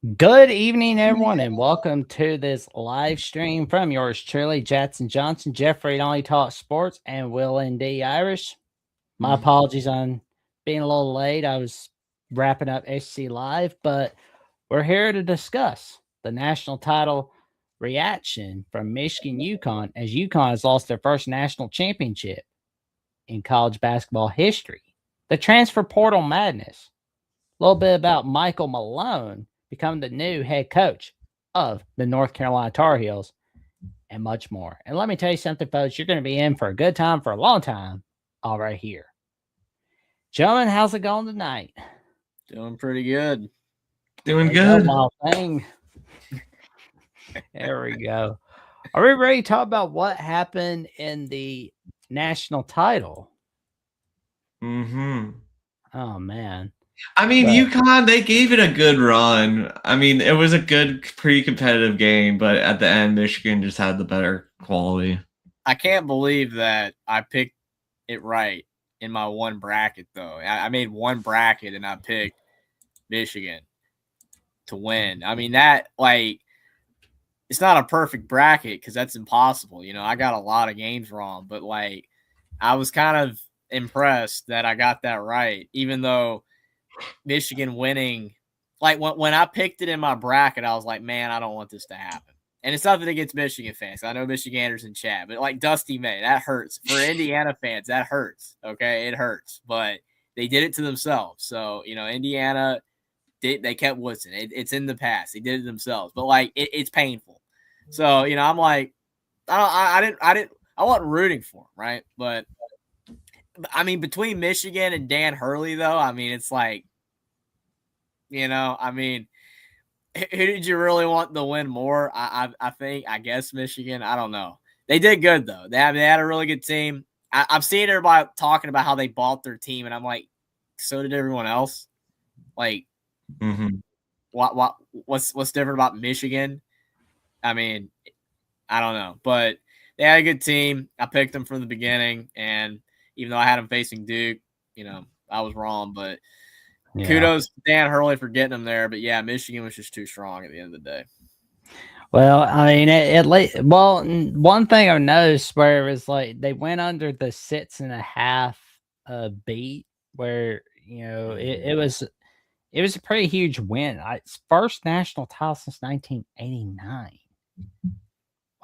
Good evening, everyone, and welcome to this live stream from yours truly, Jackson Johnson, Jeffrey Only Talk Sports, and Will and D Irish. My apologies on being a little late. I was wrapping up SC Live, but we're here to discuss the national title reaction from Michigan UConn as UConn has lost their first national championship in college basketball history. The transfer portal madness. A little bit about Michael Malone becoming the new head coach of the North Carolina Tar Heels, and much more. And let me tell you something, folks, you're going to be in for a good time for a long time, all right here. Gentlemen, how's it going tonight? Doing pretty good. Doing good. Thing. There we go. Are we ready to talk about what happened in the national title? Mm-hmm. Oh, man. I mean, UConn, they gave it a good run. I mean, it was a good, pretty competitive game, but at the end, Michigan just had the better quality. I can't believe that I picked it right in my one bracket, though. I made one bracket and I picked Michigan to win. I mean, that, like, it's not a perfect bracket because that's impossible. You know, I got a lot of games wrong, but, like, I was kind of impressed that I got that right, even though Michigan winning, like when I picked it in my bracket, I was like, man, I don't want this to happen. And it's nothing against Michigan fans. I know Michiganders in chat, but like Dusty May, that hurts. For Indiana fans, that hurts. Okay, it hurts. But they did it to themselves. So, you know, Indiana, they kept Woodson. It's in the past. They did it themselves. But like, it's painful. So, you know, I'm like, I wasn't rooting for them, right? But I mean, between Michigan and Dan Hurley, though, I mean, it's like, you know, I mean, who did you really want to win more? I guess Michigan. I don't know. They did good, though. They had a really good team. I've seen everybody talking about how they bought their team, and I'm like, so did everyone else. Like, what's different about Michigan? I mean, I don't know. But they had a good team. I picked them from the beginning, and even though I had them facing Duke, you know, I was wrong, but kudos to Dan Hurley for getting them there. But yeah, Michigan was just too strong at the end of the day. Well, I mean, one thing I've noticed where it was like they went under the 6.5 beat, where you know it was a pretty huge win. It's first national title since 1989.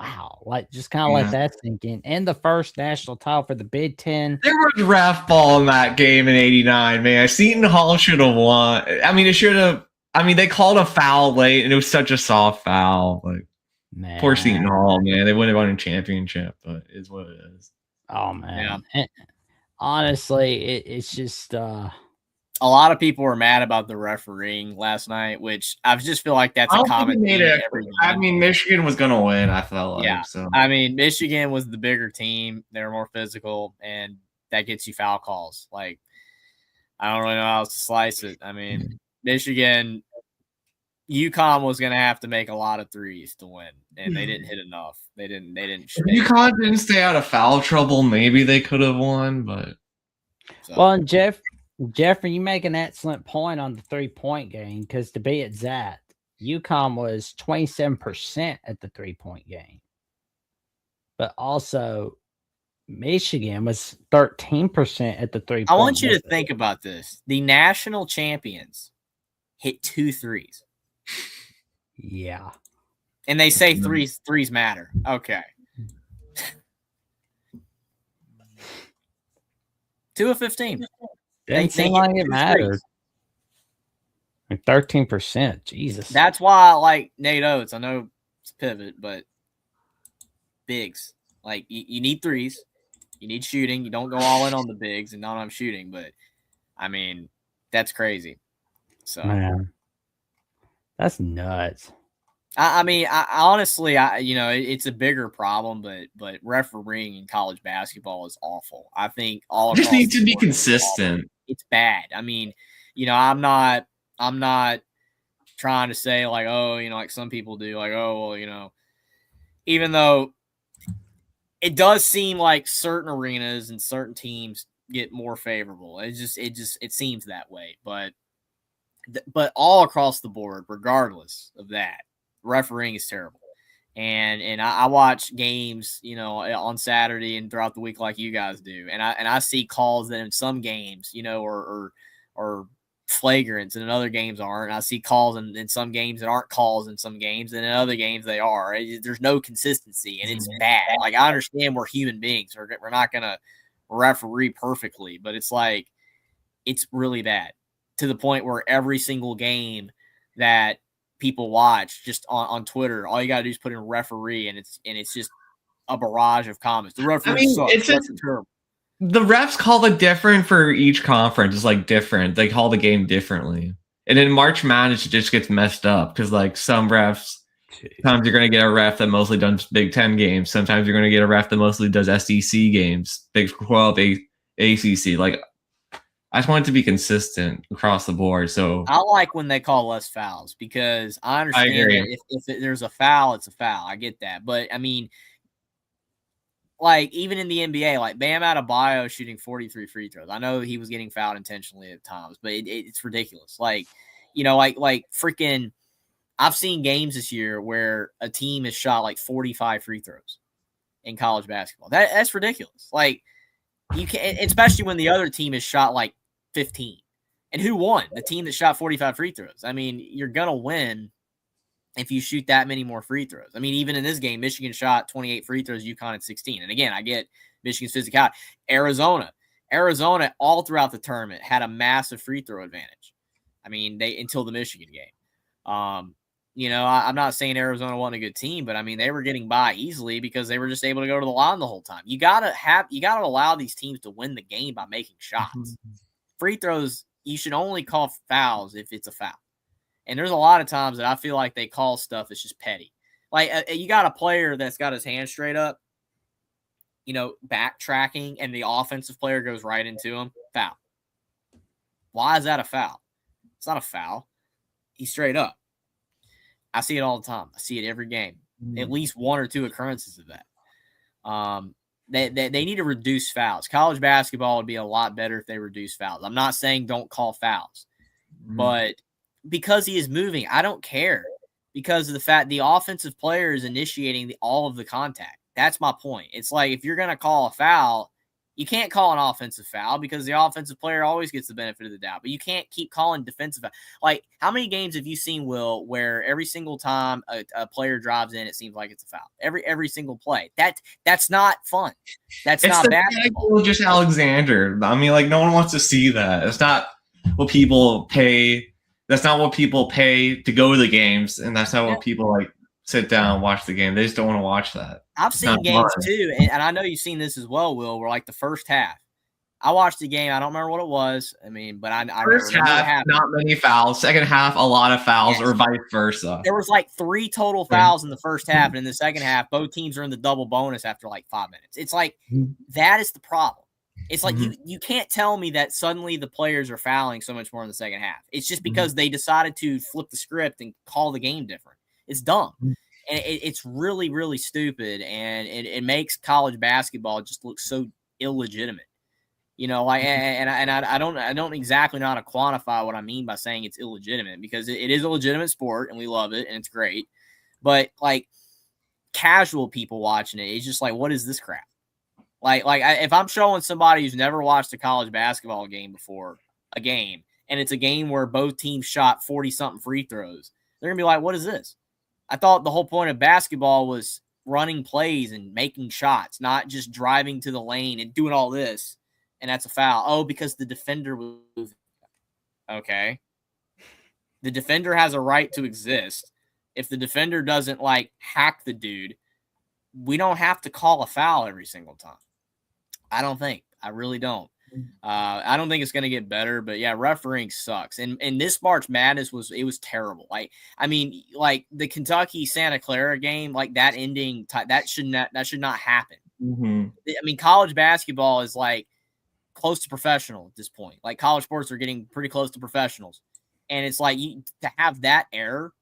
Wow, like just kind of let that sink in. And the first national title for the Big Ten. There was ref ball in that game in '89, man. Seton Hall should have won. I mean, it should have. I mean, they called a foul late, and it was such a soft foul. Like, man. Poor Seton Hall, man. They wouldn't have won a championship, but it is what it is. Oh man. Yeah. Honestly, it's just a lot of people were mad about the refereeing last night, which I just feel like that's a common theme. I mean, Michigan was going to win, I felt like. Yeah. So. I mean, Michigan was the bigger team. They were more physical, and that gets you foul calls. Like, I don't really know how else to slice it. I mean, Michigan, UConn was going to have to make a lot of threes to win, and they didn't hit enough. They didn't. If UConn didn't stay out of foul trouble, maybe they could have won, but. So. Well, and Jeffrey, you make an excellent point on the 3-point game because to be exact, UConn was 27% at the 3-point game. But also, Michigan was 13% at the 3-point. I want you to think about this. The national champions hit 2 threes. Yeah. And they say threes matter. Okay. 2 of 15. Didn't seem like it mattered. 13%. Jesus. That's why I like Nate Oates. I know it's pivot, but bigs. Like, you need threes. You need shooting. You don't go all in on the bigs and not on shooting. But, I mean, that's crazy. So, man, that's nuts. I mean, honestly, you know, it's a bigger problem, but refereeing in college basketball is awful. I think all just needs to be consistent. It's bad. I mean, you know, I'm not trying to say like, oh, you know, like some people do, like, oh, well, you know, even though it does seem like certain arenas and certain teams get more favorable. It seems that way, but But all across the board, regardless of that, refereeing is terrible. And I watch games, on Saturday and throughout the week like you guys do, and I see calls that in some games, are flagrants, and in other games aren't. And I see calls in some games that aren't calls in some games, and in other games they are. There's no consistency, and it's bad. Like, I understand we're human beings, we're not gonna referee perfectly, but it's like it's really bad to the point where every single game that people watch just on Twitter, all you gotta do is put in referee, and it's just a barrage of comments. The referee sucks. It's terrible. The refs call it different for each conference. It's like different. They call the game differently. And in March Madness, it just gets messed up because like some refs, sometimes you're going to get a ref that mostly does Big Ten games. Sometimes you're going to get a ref that mostly does SEC games, Big 12, ACC. Like, I just want it to be consistent across the board. So I like when they call less fouls because I understand that if there's a foul, it's a foul. I get that. But, I mean, like, even in the NBA, like Bam Adebayo shooting 43 free throws. I know he was getting fouled intentionally at times, but it's ridiculous. Like, like freaking – I've seen games this year where a team has shot like 45 free throws in college basketball. That's ridiculous. Like, you can't – especially when the other team has shot like 15. And who won? The team that shot 45 free throws. I mean, you're going to win if you shoot that many more free throws. I mean, even in this game, Michigan shot 28 free throws, UConn at 16. And again, I get Michigan's physicality. Arizona all throughout the tournament had a massive free throw advantage. I mean, until the Michigan game. I'm not saying Arizona wasn't a good team, but I mean, they were getting by easily because they were just able to go to the line the whole time. You gotta allow these teams to win the game by making shots. Mm-hmm. Free throws, you should only call fouls if it's a foul. And there's a lot of times that I feel like they call stuff that's just petty. Like, you got a player that's got his hand straight up, backtracking, and the offensive player goes right into him. Foul. Why is that a foul? It's not a foul. He's straight up. I see it all the time. I see it every game. Mm-hmm. At least one or two occurrences of that. They need to reduce fouls. College basketball would be a lot better if they reduce fouls. I'm not saying don't call fouls, but because he is moving, I don't care because of the fact the offensive player is initiating all of the contact. That's my point. It's like if you're going to call a foul, you can't call an offensive foul because the offensive player always gets the benefit of the doubt. But you can't keep calling defensive foul. Like, how many games have you seen, Will, where every single time a player drives in, it seems like it's a foul? Every single play. That's not fun. It's not basketball. Just Alexander. I mean, like, no one wants to see that. It's not what people pay. That's not what people pay to go to the games, and that's not what people like sit down and watch the game. They just don't want to watch that. I've seen games too, and I know you've seen this as well, Will, where like the first half. I watched the game. I don't remember what it was. I mean, but I first half, not many fouls. Second half, a lot of fouls, or vice versa. There was like 3 total fouls in the first half, and in the second half, both teams are in the double bonus after like 5 minutes. It's like that is the problem. It's like you can't tell me that suddenly the players are fouling so much more in the second half. It's just because they decided to flip the script and call the game different. It's dumb. And it's really, really stupid. And it makes college basketball just look so illegitimate. I don't exactly know how to quantify what I mean by saying it's illegitimate because it is a legitimate sport and we love it and it's great. But like casual people watching it, it's just like, what is this crap? Like if I'm showing somebody who's never watched a college basketball game before a game, and it's a game where both teams shot 40-something free throws, they're going to be like, what is this? I thought the whole point of basketball was running plays and making shots, not just driving to the lane and doing all this, and that's a foul. Oh, because the defender was moving. Okay. The defender has a right to exist. If the defender doesn't, like, hack the dude, we don't have to call a foul every single time. I don't think. I really don't. I don't think it's going to get better, but yeah, refereeing sucks. And this March Madness was terrible. Like, I mean, like the Kentucky Santa Clara game, like that ending, that should not happen. Mm-hmm. I mean, college basketball is like close to professional at this point. Like college sports are getting pretty close to professionals. And it's like to have that error,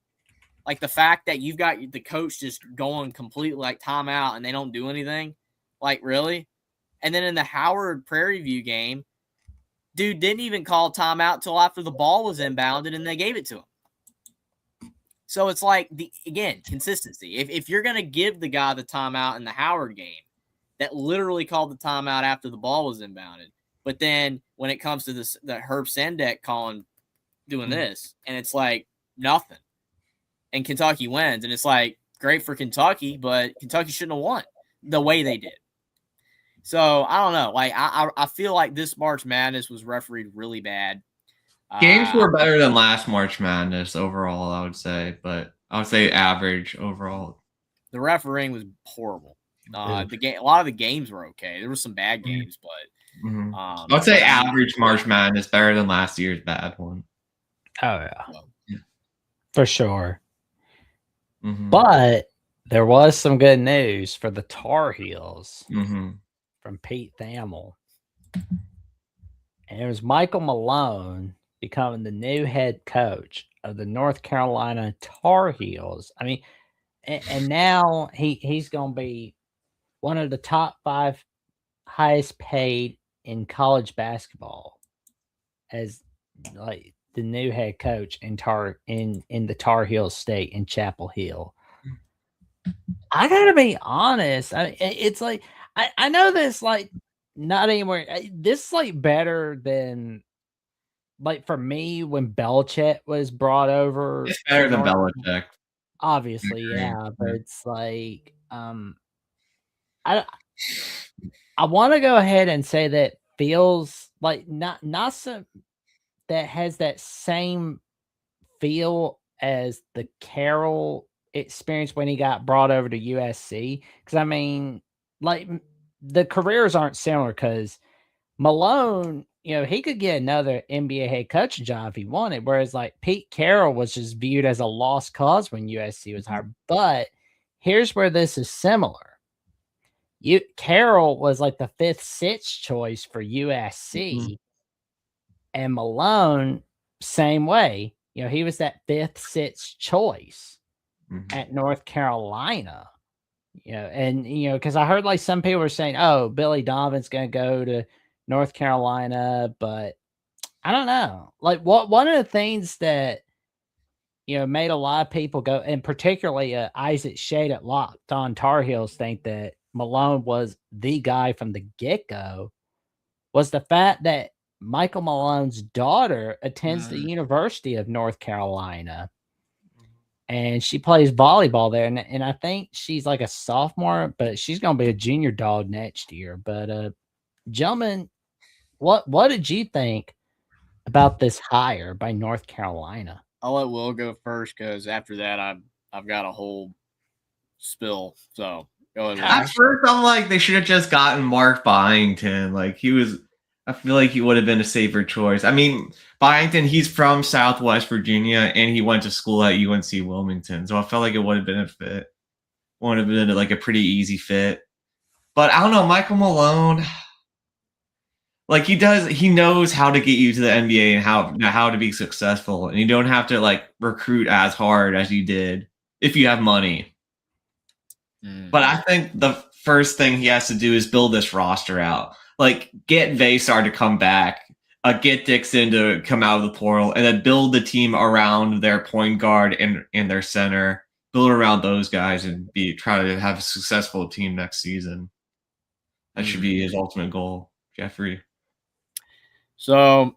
like the fact that you've got the coach just going completely like timeout and they don't do anything, like really? And then in the Howard Prairie View game, dude didn't even call timeout till after the ball was inbounded and they gave it to him. So it's like, again, consistency. If you're going to give the guy the timeout in the Howard game that literally called the timeout after the ball was inbounded, but then when it comes to the Herb Sendek doing this, and it's like nothing, and Kentucky wins, and it's like great for Kentucky, but Kentucky shouldn't have won the way they did. So I don't know. Like I feel like this March Madness was refereed really bad. Games were better than last March Madness overall, I would say, but I would say average overall. The refereeing was horrible. A lot of the games were okay. There were some bad games, but I would say average March Madness better than last year's bad one. Oh yeah, for sure. But there was some good news for the Tar Heels from Pete Thamel, and it was Michael Malone becoming the new head coach of the North Carolina Tar Heels. I mean, and now he's going to be one of the top 5 highest paid in college basketball as like the new head coach in the Tar Heel State in Chapel Hill. I gotta be honest. It's like I know this like not anywhere. This is like better than like for me when Belichick was brought over. It's better than Belichick. Obviously, yeah, but it's like I want to go ahead and say that feels like not some that has that same feel as the Carroll experience when he got brought over to USC. Because I mean, like the careers aren't similar because Malone, he could get another NBA head coach job if he wanted. Whereas like Pete Carroll was just viewed as a lost cause when USC was hired. But here's where this is similar. Carroll was like the 5th, 6th choice for USC, and Malone, same way. He was that 5th, 6th choice at North Carolina. And because I heard like some people were saying, "Oh, Billy Donovan's going to go to North Carolina," but I don't know. Like one of the things that made a lot of people go, and particularly Isaac Shade at Locked On Tar Heels think that Malone was the guy from the get-go, was the fact that Michael Malone's daughter attends the University of North Carolina, and she plays volleyball there. And I think she's like a sophomore, but she's going to be a junior dog next year. But gentlemen, what did you think about this hire by North Carolina? I'll let Will go first because after that, I've got a whole spill. So go ahead. At first, I'm like, they should have just gotten Mark Byington. Like I feel like he would have been a safer choice. I mean, Byington, he's from Southwest Virginia and he went to school at UNC Wilmington. So I felt like it would have been a fit. Would have been like a pretty easy fit. But I don't know, Michael Malone, like he knows how to get you to the NBA and how to be successful. And you don't have to like recruit as hard as you did if you have money. But I think the first thing he has to do is build this roster out. Like get Vassar to come back, get Dixon to come out of the portal, and then build the team around their point guard and their center. Build around those guys and try to have a successful team next season. That should be his ultimate goal, Jeffrey. So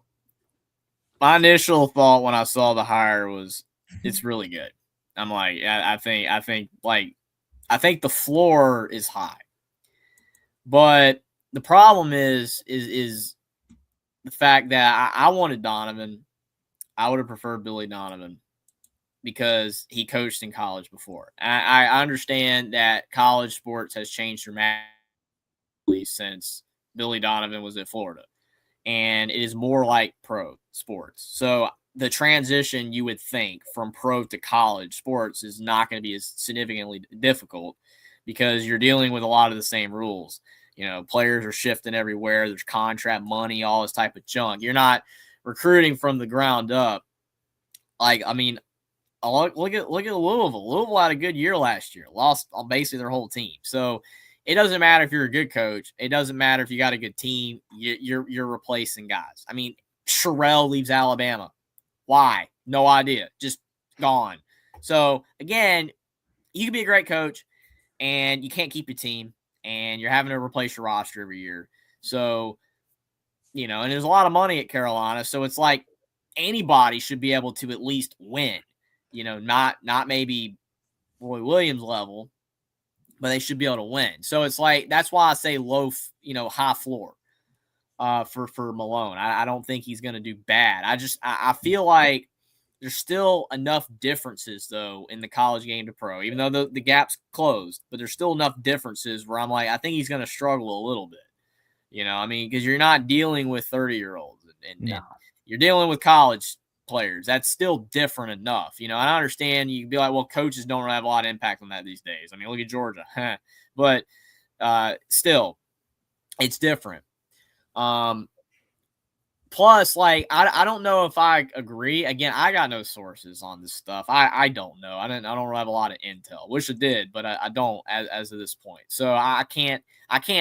my initial thought when I saw the hire was it's really good. I'm like, I think the floor is high. But the problem is the fact that I wanted Donovan. I would have preferred Billy Donovan because he coached in college before. I understand that college sports has changed dramatically since Billy Donovan was at Florida. And it is more like pro sports. So the transition, you would think, from pro to college sports is not going to be as significantly difficult because you're dealing with a lot of the same rules. Players are shifting everywhere. There's contract money, all this type of junk. You're not recruiting from the ground up. Like, I mean, look at Louisville. Louisville had a good year last year. Lost basically their whole team. So it doesn't matter if you're a good coach. It doesn't matter if you got a good team. You're replacing guys. I mean, Sherrell leaves Alabama. Why? No idea. Just gone. So again, you can be a great coach and you can't keep your team and you're having to replace your roster every year. So, and there's a lot of money at Carolina. So it's like anybody should be able to at least win, not maybe Roy Williams level, but they should be able to win. So it's like, that's why I say low, high floor for Malone. I don't think he's going to do bad. I feel like there's still enough differences, though, in the college game to pro, even though the gap's closed, but there's still enough differences where I'm like, I think he's going to struggle a little bit, because you're not dealing with 30-year-olds and you're dealing with college players. That's still different enough. And I understand you can be like, well, coaches don't really have a lot of impact on that these days. I mean, look at Georgia, but still, it's different. Plus, like, I don't know if I agree. Again, I got no sources on this stuff. I don't know. I don't really have a lot of intel. Wish I did, but I don't as of this point. So I can't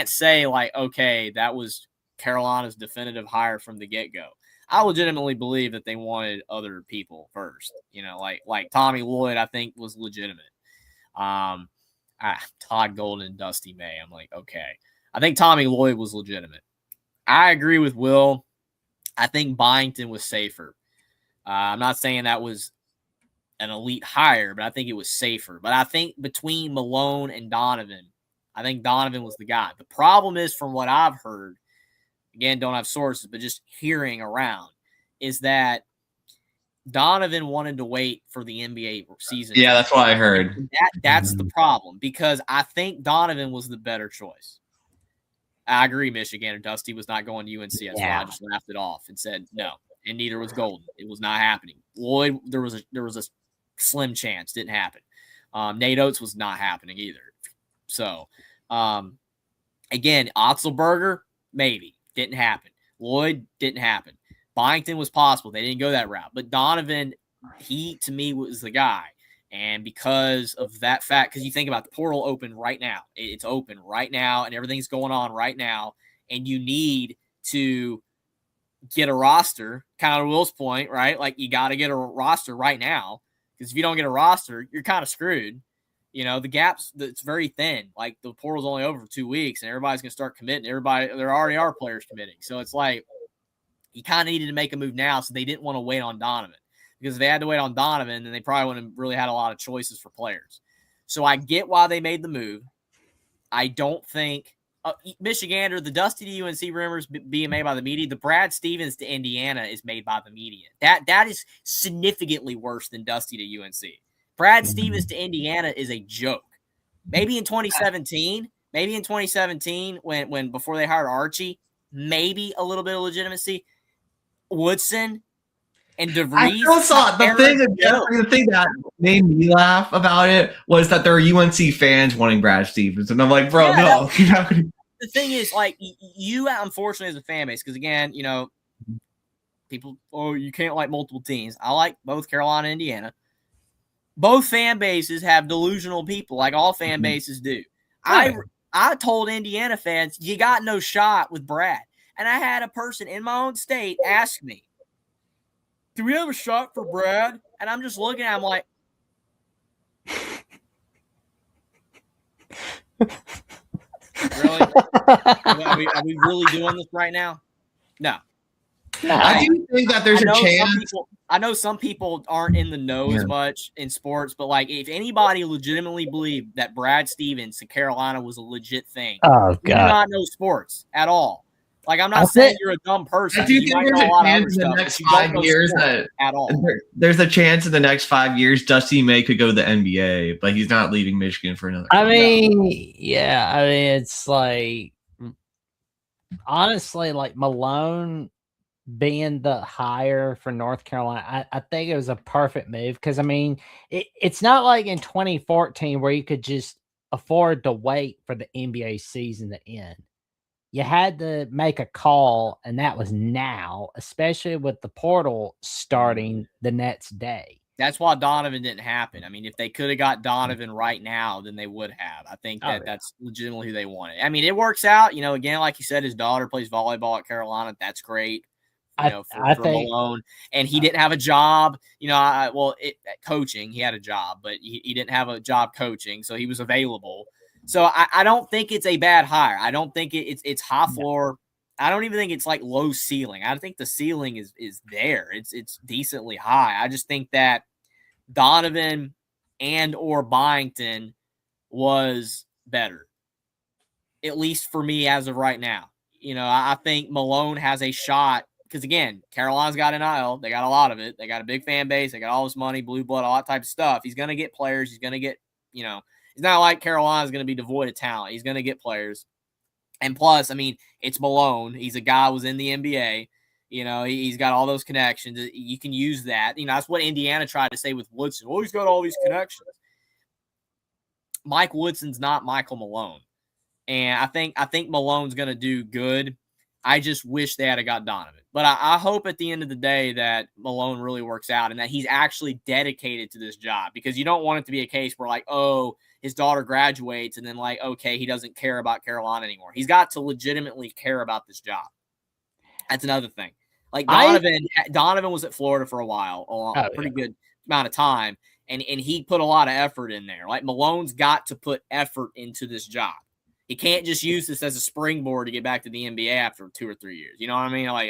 say like, okay, that was Carolina's definitive hire from the get-go. I legitimately believe that they wanted other people first. Like Tommy Lloyd, I think was legitimate. Todd Golden and Dusty May. I'm like, okay. I think Tommy Lloyd was legitimate. I agree with Will. I think Byington was safer. I'm not saying that was an elite hire, but I think it was safer. But I think between Malone and Donovan, I think Donovan was the guy. The problem is, from what I've heard, again, don't have sources, but just hearing around, is that Donovan wanted to wait for the NBA season. Yeah, that's what I heard. That's the problem, because I think Donovan was the better choice. I agree, Michigan, or Dusty was not going to UNC. That's why I just laughed it off and said no. And neither was Golden. It was not happening. Lloyd, there was a slim chance. Didn't happen. Nate Oates was not happening either. So, again, Otzelberger, maybe. Didn't happen. Lloyd, didn't happen. Byington was possible. They didn't go that route. But Donovan, he, to me, was the guy. And because of that fact, because you think about the portal open right now, it's open right now and everything's going on right now. And you need to get a roster, kind of Will's point, right? Like, you got to get a roster right now, because if you don't get a roster, you're kind of screwed. The gaps, it's very thin. Like, the portal's only over for 2 weeks and everybody's going to start committing. There already are players committing. So it's like, you kind of needed to make a move now. So they didn't want to wait on Donovan. Because if they had to wait on Donovan, then they probably wouldn't have really had a lot of choices for players. So I get why they made the move. I don't think Michigander, the Dusty to UNC rumors being made by the media, the Brad Stevens to Indiana is made by the media. That is significantly worse than Dusty to UNC. Brad Stevens to Indiana is a joke. Maybe in 2017, when before they hired Archie, maybe a little bit of legitimacy. Woodson and DeVries. I still saw the thing that made me laugh about it was that there are UNC fans wanting Brad Stevens, and I'm like, bro, no. The thing is, like, you, unfortunately, as a fan base, because again, people, you can't like multiple teams. I like both Carolina and Indiana. Both fan bases have delusional people, like all fan bases do. I told Indiana fans, you got no shot with Brad. And I had a person in my own state ask me, do we have a shot for Brad? And I'm just looking at him like, really? Are we really doing this right now? No. I do think that there's a chance. I know some people aren't in the know as much in sports, but like, if anybody legitimately believed that Brad Stevens to Carolina was a legit thing, you do not know sports at all. Like, I'm not saying you're a dumb person. I do think there's a chance in the next 5 years that at all. There's a chance in the next 5 years Dusty May could go to the NBA, but he's not leaving Michigan for another. It's like, honestly, like, Malone being the hire for North Carolina, I think it was a perfect move, because it's not like in 2014 where you could just afford to wait for the NBA season to end. You had to make a call, and that was now, especially with the portal starting the next day. That's why Donovan didn't happen. I mean, if they could have got Donovan right now, then they would have. I think that's legitimately who they wanted. I mean, it works out. You know, again, like you said, his daughter plays volleyball at Carolina. That's great. You know, for Malone, and he didn't have a job. You know, coaching, he had a job, but he didn't have a job coaching, so he was available. So I don't think it's a bad hire. I don't think it's high floor. I don't even think it's like low ceiling. I think the ceiling is there. It's decently high. I just think that Donovan and or Byington was better, at least for me as of right now. You know, I think Malone has a shot because, again, Carolina's got NIL. They got a lot of it. They got a big fan base. They got all this money, blue blood, all that type of stuff. He's going to get players. He's going to get, you know, it's not like Carolina's going to be devoid of talent. He's going to get players. And plus, I mean, it's Malone. He's a guy who was in the NBA. You know, he's got all those connections. You can use that. You know, that's what Indiana tried to say with Woodson. Well, he's got all these connections. Mike Woodson's not Michael Malone. And I think Malone's going to do good. I just wish they had got Donovan. But I hope at the end of the day that Malone really works out and that he's actually dedicated to this job, because you don't want it to be a case where, like, oh, his daughter graduates and then, like, okay, he doesn't care about Carolina anymore. He's got to legitimately care about this job. That's another thing. Like Donovan was at Florida for a while, a pretty good amount of time, and he put a lot of effort in there. Like, Malone's got to put effort into this job. He can't just use this as a springboard to get back to the NBA after 2 or 3 years. You know what I mean? Like,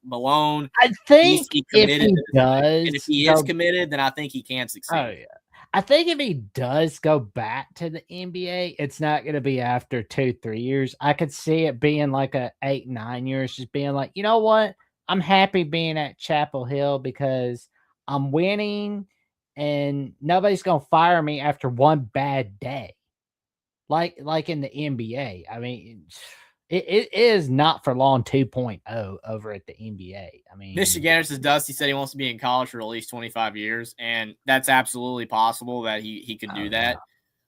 Malone, I think if he does, and if he is committed, then I think he can succeed. Oh yeah, I think if he does go back to the NBA, it's not going to be after 2-3 years. I could see it being like 8-9 years, just being like, you know what? I'm happy being at Chapel Hill because I'm winning, and nobody's going to fire me after one bad day. Like in the NBA. I mean, it is not for long 2.0 over at the NBA. I mean, Michiganers, Dusty said he wants to be in college for at least 25 years, and that's absolutely possible that he could do that. Yeah.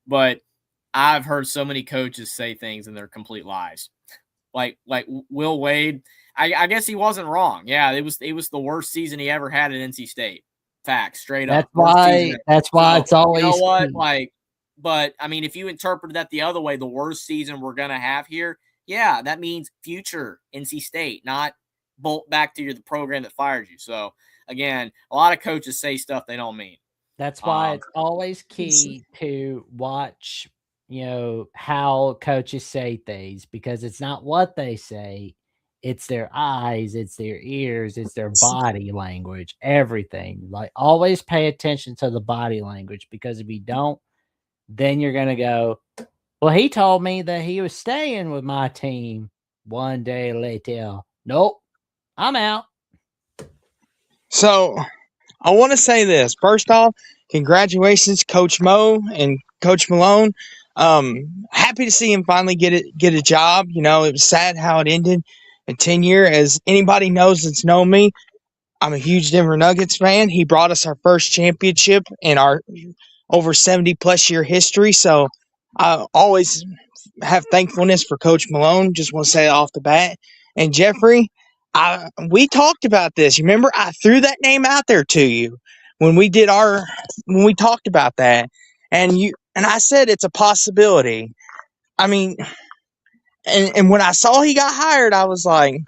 But I've heard so many coaches say things and they're complete lies. Like Will Wade, I guess he wasn't wrong. Yeah, it was the worst season he ever had at NC State. Facts, straight up. That's why it's always, you know what, like. But, I mean, if you interpreted that the other way, the worst season we're going to have here, yeah, that means future NC State, not bolt back to the program that fired you. So, again, a lot of coaches say stuff they don't mean. That's why it's always key to watch, you know, how coaches say things, because it's not what they say. It's their eyes, it's their ears, it's their body language, everything. Like, always pay attention to the body language, because if you don't, then you're going to go, well, he told me that he was staying with my team one day later. Nope, I'm out. So I want to say this. First off, congratulations, Coach Mo and Coach Malone. Happy to see him finally get a job. You know, it was sad how it ended in tenure. As anybody knows that's known me, I'm a huge Denver Nuggets fan. He brought us our first championship in our over 70-plus year history. So I always have thankfulness for Coach Malone. Just want to say it off the bat. And Jeffrey, we talked about this. You remember I threw that name out there to you when we talked about that. And I said it's a possibility. I mean, and when I saw he got hired, I was like,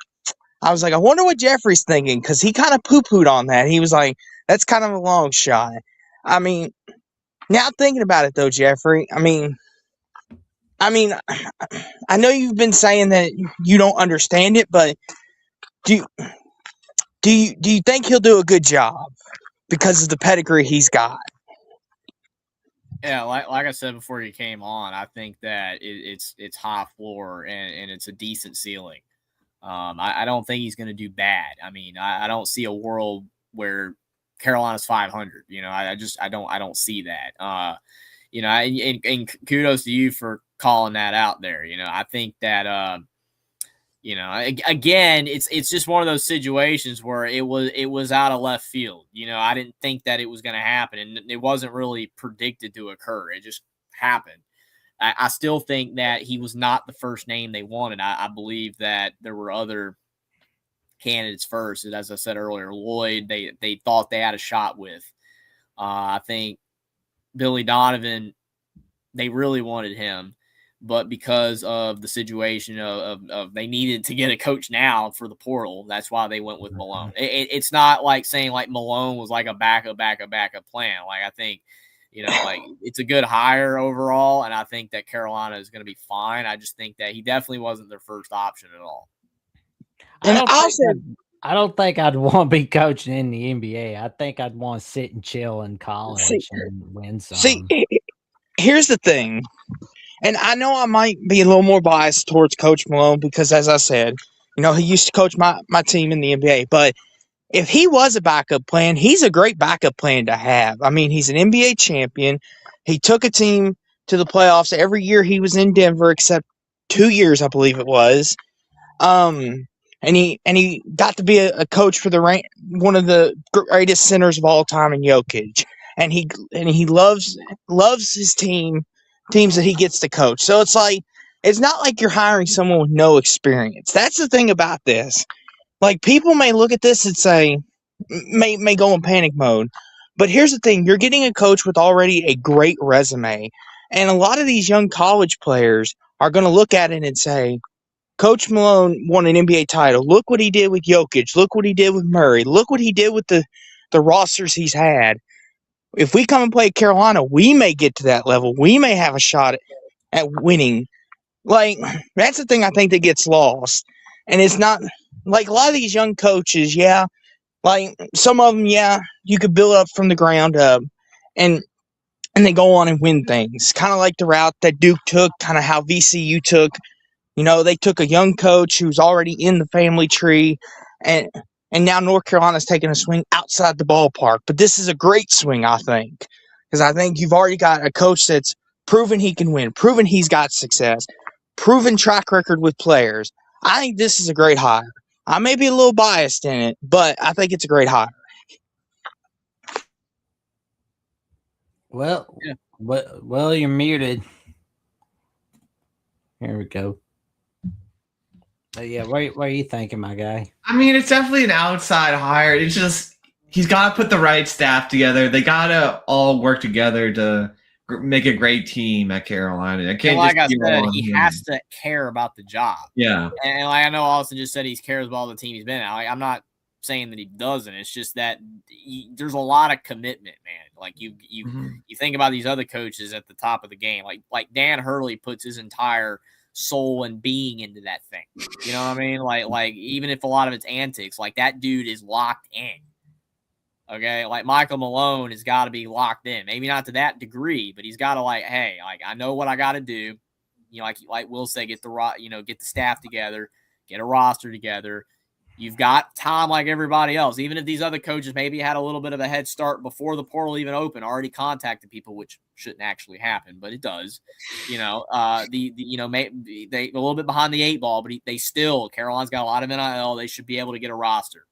I wonder what Jeffrey's thinking, because he kind of poo-pooed on that. He was like, that's kind of a long shot. I mean, now thinking about it though, Jeffrey, I mean, I know you've been saying that you don't understand it, but do you think he'll do a good job because of the pedigree he's got? Yeah, like I said before you came on, I think that it's high floor and it's a decent ceiling. I don't think he's going to do bad. I mean, I don't see a world where Carolina's 500. You know, I don't see that. You know, and kudos to you for calling that out there. You know, I think that you know, again, it's just one of those situations where it was out of left field. You know, I didn't think that it was going to happen, and it wasn't really predicted to occur. It just happened. I still think that he was not the first name they wanted. I believe that there were other candidates first. And as I said earlier, Lloyd, they thought they had a shot with. I think Billy Donovan, they really wanted him, but because of the situation of they needed to get a coach now for the portal, that's why they went with Malone. It's not like saying like Malone was like a backup plan. Like I think, like it's a good hire overall, and I think that Carolina is going to be fine. I just think that he definitely wasn't their first option at all. I don't think I'd want to be coaching in the NBA. I think I'd want to sit and chill in college and win some. See, here's the thing, and I know I might be a little more biased towards Coach Malone because, as I said, he used to coach my team in the NBA. But if he was a backup plan, he's a great backup plan to have. I mean, he's an NBA champion. He took a team to the playoffs every year he was in Denver, except 2 years, I believe it was. And he got to be a coach for one of the greatest centers of all time in Jokic, and he loves his teams that he gets to coach. So it's not like you're hiring someone with no experience. That's the thing about this. Like, people may look at this and say, may go in panic mode, but here's the thing: you're getting a coach with already a great resume, and a lot of these young college players are going to look at it and say, Coach Malone won an NBA title. Look what he did with Jokic. Look what he did with Murray. Look what he did with the rosters he's had. If we come and play Carolina, we may get to that level. We may have a shot at winning. Like, that's the thing I think that gets lost. And it's not like a lot of these young coaches, like some of them, you could build up from the ground up and they go on and win things. Kind of like the route that Duke took, kind of how VCU took. They took a young coach who's already in the family tree, and now North Carolina's taking a swing outside the ballpark. But this is a great swing, I think, because I think you've already got a coach that's proven he can win, proven he's got success, proven track record with players. I think this is a great hire. I may be a little biased in it, but I think it's a great hire. Well, you're muted. Here we go. Yeah, what are you thinking, my guy? I mean, it's definitely an outside hire. It's just he's got to put the right staff together. They got to all work together to make a great team at Carolina. I can't like I said, he has to care about the job. Yeah, and like I know Austin just said he cares about the team he's been at. I'm not saying that he doesn't. It's just that there's a lot of commitment, man. Like you think about these other coaches at the top of the game, like Dan Hurley puts his entire soul and being into that thing. You know what I mean? Like even if a lot of it's antics, like that dude is locked in. Okay, like Michael Malone has got to be locked in. Maybe not to that degree, but he's got to hey, I know what I got to do. Like Will say, get the staff together, get a roster together. You've got time like everybody else. Even if these other coaches maybe had a little bit of a head start before the portal even opened, already contacted people, which shouldn't actually happen, but it does. They a little bit behind the 8 ball, but Carolina's got a lot of NIL. They should be able to get a roster.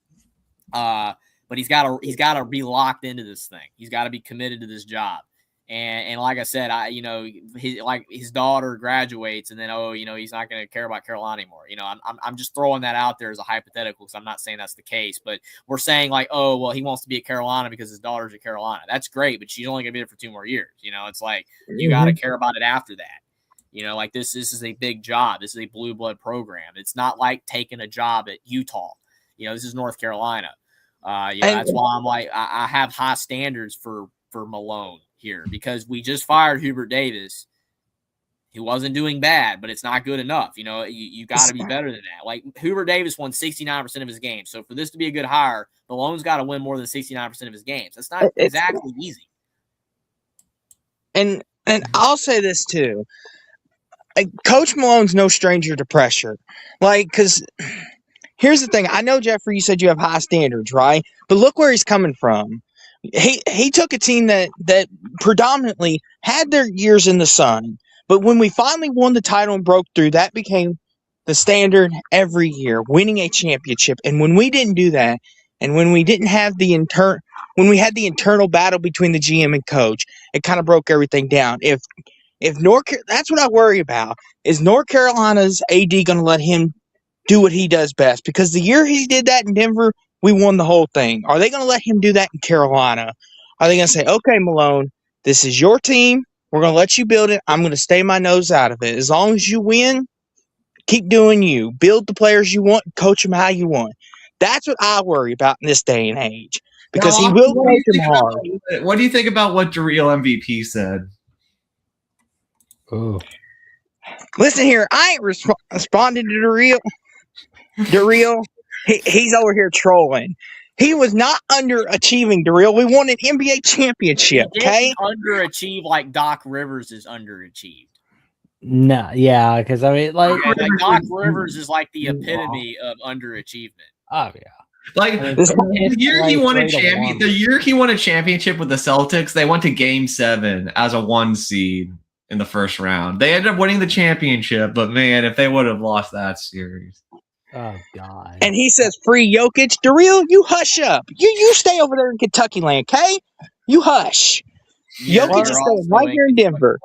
But he's got to be locked into this thing. He's got to be committed to this job. And like I said, his daughter graduates, and then he's not going to care about Carolina anymore. I'm just throwing that out there as a hypothetical because I'm not saying that's the case, but we're saying he wants to be at Carolina because his daughter's at Carolina. That's great, but she's only going to be there for 2 more years. It's like you got to care about it after that. This is a big job. This is a blue blood program. It's not like taking a job at Utah. This is North Carolina. That's why I'm I have high standards for Malone here, because we just fired Hubert Davis. He wasn't doing bad, but it's not good enough. You got to be better than that. Like Hubert Davis won 69% of his games. So for this to be a good hire, Malone's got to win more than 69% of his games. That's not exactly easy. And I'll say this too. Coach Malone's no stranger to pressure. Because here's the thing. I know, Jeffrey, you said you have high standards, right? But look where he's coming from. He took a team that predominantly had their years in the sun, but when we finally won the title and broke through, that became the standard every year, winning a championship. And when we didn't do that, and when we didn't have when we had the internal battle between the GM and coach, it kind of broke everything down. If that's what I worry about, is North Carolina's AD going to let him do what he does best? Because the year he did that in Denver, we won the whole thing. Are they going to let him do that in Carolina? Are they going to say, okay, Malone, this is your team. We're going to let you build it. I'm going to stay my nose out of it. As long as you win, keep doing you. Build the players you want, coach them how you want. That's what I worry about in this day and age because he Now, will coach them hard. What do you think about what Dareal MVP said? Ooh. Listen here, I ain't responding to Dareal. He's over here trolling. He was not underachieving, Dareal. We won an NBA championship, He okay? didn't underachieve like Doc Rivers is underachieved. No, yeah, because I mean, like Doc Rivers is like the epitome of underachievement. oh yeah. Like the year he won a championship with the Celtics, they went to Game 7 as a 1 seed in the first round. They ended up winning the championship, but man, if they would have lost that series. Oh God. And he says, free Jokic. Dareal, you hush up. You stay over there in Kentucky land, okay? You hush. Yeah, Jokic is staying right here in Denver.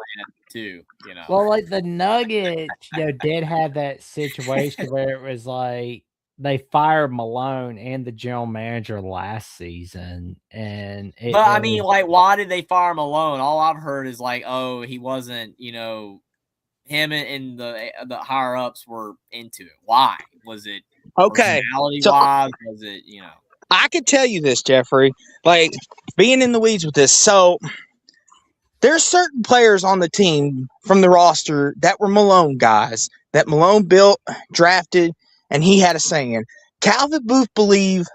Too, Well, like the Nuggets, did have that situation where it was like they fired Malone and the general manager last season, and I mean, like, why did they fire Malone? All I've heard is like, oh, he wasn't, him and the higher ups were into it. Why was it? Okay, wise? Was it? I could tell you this, Jeffrey. Like being in the weeds with this, so. There's certain players on the team from the roster that were Malone guys that Malone built, drafted, and he had a saying. Calvin Booth believed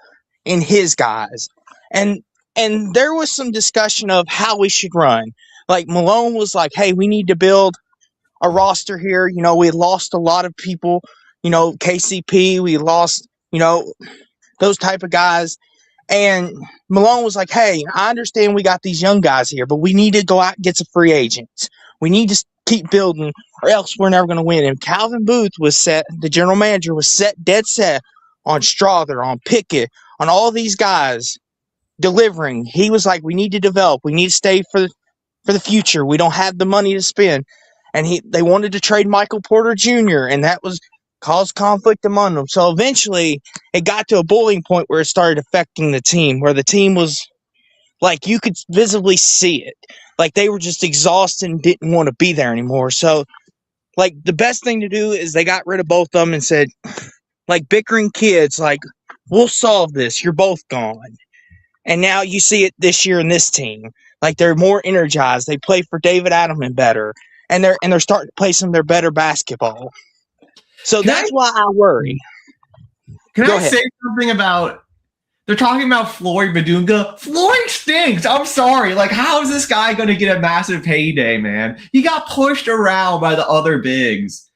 in his guys. And there was some discussion of how we should run. Like Malone was like, hey, we need to build a roster here. We had lost a lot of people, KCP, we lost, those type of guys. And Malone was like, hey, I understand we got these young guys here, but we need to go out and get some free agents. We need to keep building or else we're never going to win. And Calvin Booth the general manager was dead set on Strother, on Pickett, on all these guys delivering. He was like, we need to develop. We need to stay for the future. We don't have the money to spend. And they wanted to trade Michael Porter Jr., and that was caused conflict among them. So eventually it got to a boiling point where it started affecting the team, where the team was like, you could visibly see it. Like they were just exhausted and didn't want to be there anymore. So like the best thing to do is they got rid of both of them and said, like bickering kids, like, we'll solve this. You're both gone. And now you see it this year in this team. Like they're more energized. They play for David Adelman better. And they're starting to play some of their better basketball. So that's why I worry. Can I say something about? They're talking about Floyd Badunga. Floyd stinks. I'm sorry. Like, how is this guy going to get a massive payday, man? He got pushed around by the other bigs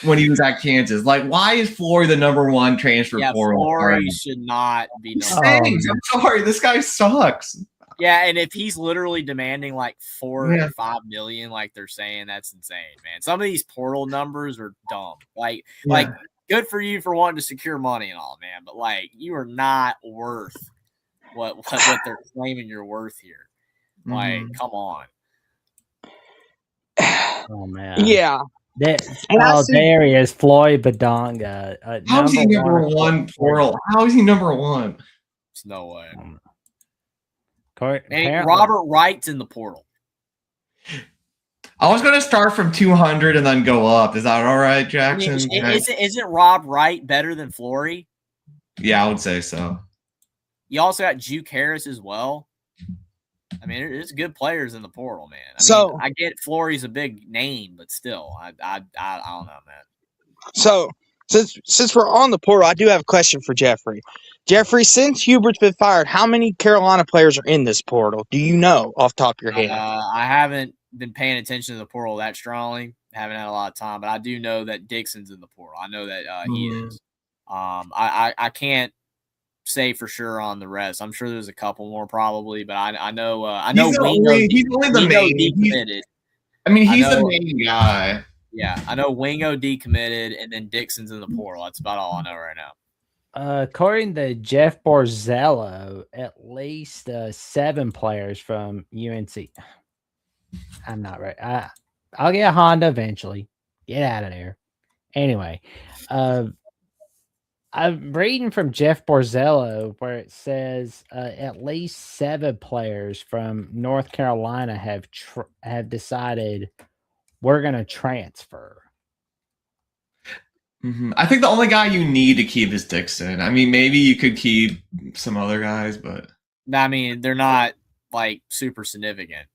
when he was at Kansas. Like, why is Floyd the number one transfer portal? Floyd should not be. I'm sorry. This guy sucks. Yeah, and if he's literally demanding like $4 or $5 million, like they're saying, that's insane, man. Some of these portal numbers are dumb. Like good for you for wanting to secure money and all, man. But like, you are not worth what they're claiming you're worth here. Like, come on. Oh man. Yeah. There he is, Floyd Badunga. How is he number one portal? How is he number one? There's no way. And Robert Wright's in the portal. I was going to start from 200 and then go up. Is that all right, Jackson? Isn't Rob Wright better than Flory? Yeah, I would say so. You also got Juke Harris as well. I mean, there's good players in the portal, man. I get Flory's a big name, but still, I don't know, man. So since we're on the portal, I do have a question for Jeffrey. Jeffrey, since Hubert's been fired, how many Carolina players are in this portal? Do you know off the top of your head? I haven't been paying attention to the portal that strongly. Haven't had a lot of time, but I do know that Dixon's in the portal. I know that he is. I can't say for sure on the rest. I'm sure there's a couple more probably, but I know Wingo. He's only the main. Decommitted. He's the main guy. Yeah, I know Wingo decommitted, and then Dixon's in the portal. That's about all I know right now. According to Jeff Borzello, at least 7 players from UNC. I'm not right. I'll get a Honda eventually. Get out of there. Anyway, I'm reading from Jeff Borzello where it says at least 7 players from North Carolina have decided we're going to transfer. I think the only guy you need to keep is Dixon. I mean, maybe you could keep some other guys, but I mean, they're not like super significant.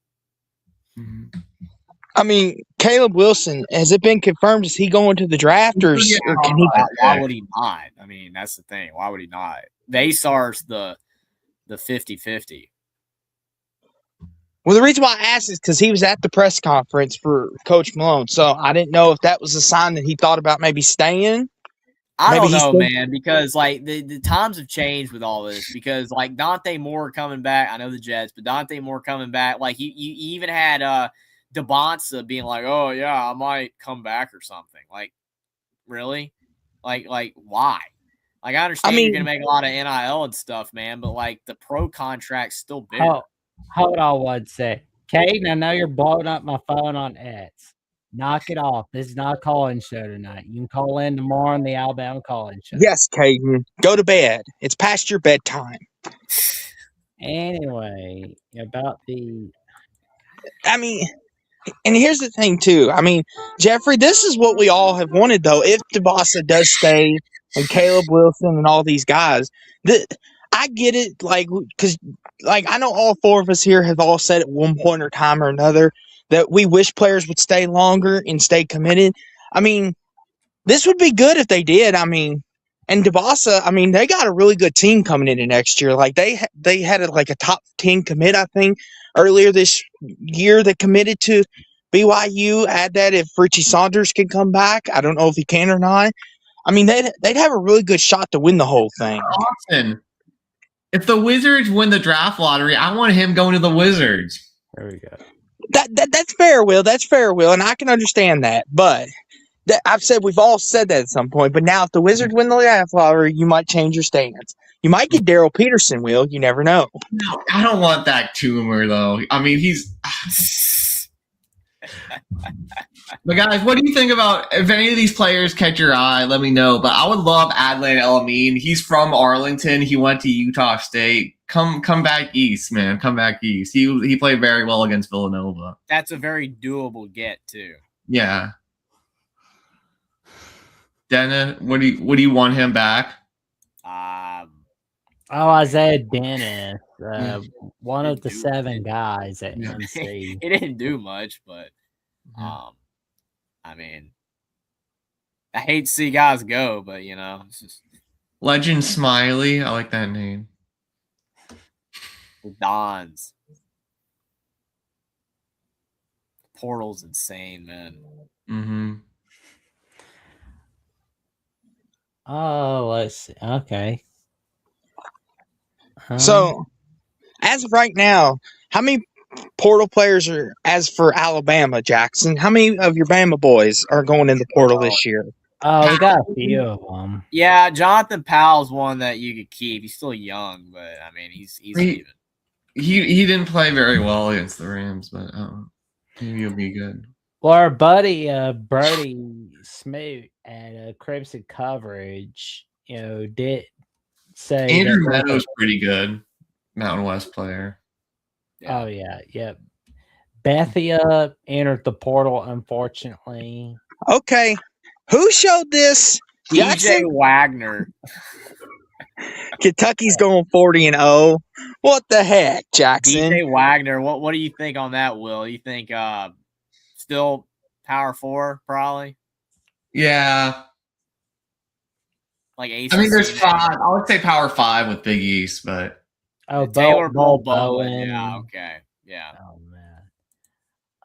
I mean, Caleb Wilson, has it been confirmed? Is he going to the draft or can he? Why would he not? I mean, that's the thing. Why would he not? Vasar's the 50-50. Well, the reason why I asked is because he was at the press conference for Coach Malone, so I didn't know if that was a sign that he thought about maybe staying. I don't know, man, because like the times have changed with all this. Because like Dante Moore coming back, I know the Jets, but Dante Moore coming back, like you even had DeBonsa being like, "Oh yeah, I might come back or something." Like, really? Like why? Like I understand you're gonna make a lot of NIL and stuff, man, but like the pro contract's still big. Hold on one sec. Caden, I know you're blowing up my phone on X. Knock it off. This is not a call-in show tonight. You can call in tomorrow on the Alabama call-in show. Yes, Caden. Go to bed. It's past your bedtime. Anyway, about the... I mean, and here's the thing, too. I mean, Jeffrey, this is what we all have wanted, though. If DeBosa does stay and Caleb Wilson and all these guys, I get it, like, because, like, I know all 4 of us here have all said at one point or time or another that we wish players would stay longer and stay committed. I mean, this would be good if they did. I mean, and DeBosa, I mean, they got a really good team coming into next year. Like, they had a top 10 commit, I think, earlier this year that committed to BYU. Add that if Richie Saunders can come back. I don't know if he can or not. I mean, they'd have a really good shot to win the whole thing. Austin, if the Wizards win the draft lottery, I want him going to the Wizards. There we go. That's fair, Will. That's fair, Will, and I can understand that. But I've said we've all said that at some point. But now, if the Wizards win the draft lottery, you might change your stance. You might get Daryl Peterson, Will. You never know. No, I don't want that tumor, though. I mean, he's. But guys, what do you think about if any of these players catch your eye? Let me know. But I would love Adlan El-Amin. He's from Arlington. He went to Utah State. Come back east, man. Come back east. He played very well against Villanova. That's a very doable get too. Yeah. Dennis, what do you want him back? Isaiah Dennis, one of the 7 guys at MC. He didn't do much, but I mean, I hate to see guys go, but you know, it's just Legend Smiley. I like that name. The Dons. Portal's insane, man. Oh, let's see. Okay. So, as of right now, how many portal players are, as for Alabama, Jackson? How many of your Bama boys are going in the portal this year? Oh, we got a few of them. Yeah, Jonathan Powell's one that you could keep. He's still young, but I mean, he's even. He didn't play very well against the Rams, but maybe he'll be good. Well, our buddy Brody Smoot at Crimson Coverage, did say Andrew Meadows pretty good, Mountain West player. Yeah. Oh yeah, yep. Bethia entered the portal, unfortunately. Okay, who showed this? DJ Wagner. Kentucky's going 40-0. What the heck, Jackson? DJ Wagner. What do you think on that, Will? You think still Power 4 probably? Yeah. Like ACC. I mean, there's 5. I would say Power 5 with Big East, but Taylor Bull Bowen. Yeah. Okay. Yeah.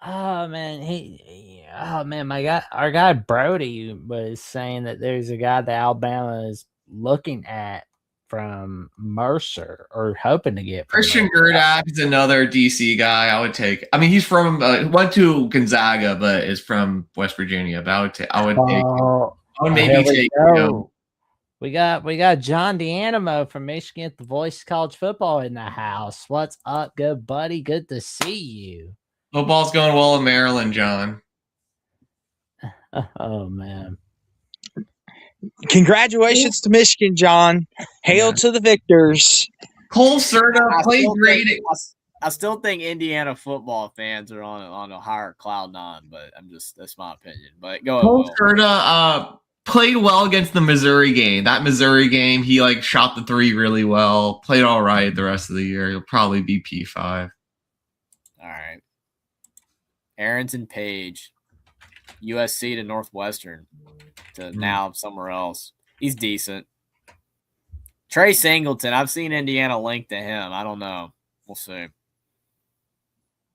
Oh man, our guy Brody was saying that there's a guy that Alabama is looking at from Mercer or hoping to get. Christian Gerdak is another DC guy I would take. I mean, he's from went to Gonzaga, but is from West Virginia. But I would maybe take. We got John D'Animo from Michigan at the Voice of College Football in the house. What's up, good buddy? Good to see you. Football's going well in Maryland, John. Oh man. Congratulations to Michigan, John. Hail Yeah. to the victors. Cole Serta played great. I still think Indiana football fans are on a higher cloud nine, but that's my opinion. But go ahead. Cole Serta played well against the Missouri game. That Missouri game, he like shot the three really well. Played all right the rest of the year. He'll probably be P5. All right. Arrington Page, USC to Northwestern to now somewhere else. He's decent. Trey Singleton, I've seen Indiana linked to him. I don't know. We'll see.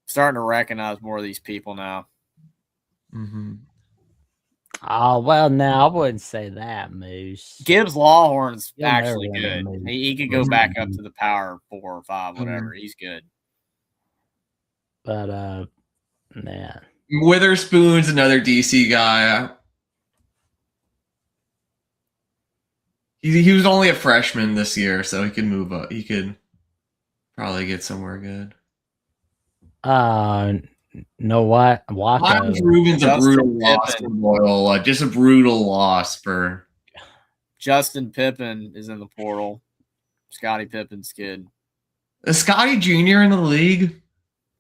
Starting to recognize more of these people now. Mm-hmm. Oh, well, no, I wouldn't say that, Moose. Gibbs Lawhorn's You'll actually never win good. a Moose. He could go back up to the power 4 or 5, whatever. He's good. But, man. Witherspoon's another DC guy. He was only a freshman this year, so he could move up. He could probably get somewhere good. No, what? Miles Rubin's a brutal loss for Loyola. Just a brutal loss for Justin Pippen is in the portal. Scottie Pippen's kid. Is Scotty Jr. in the league?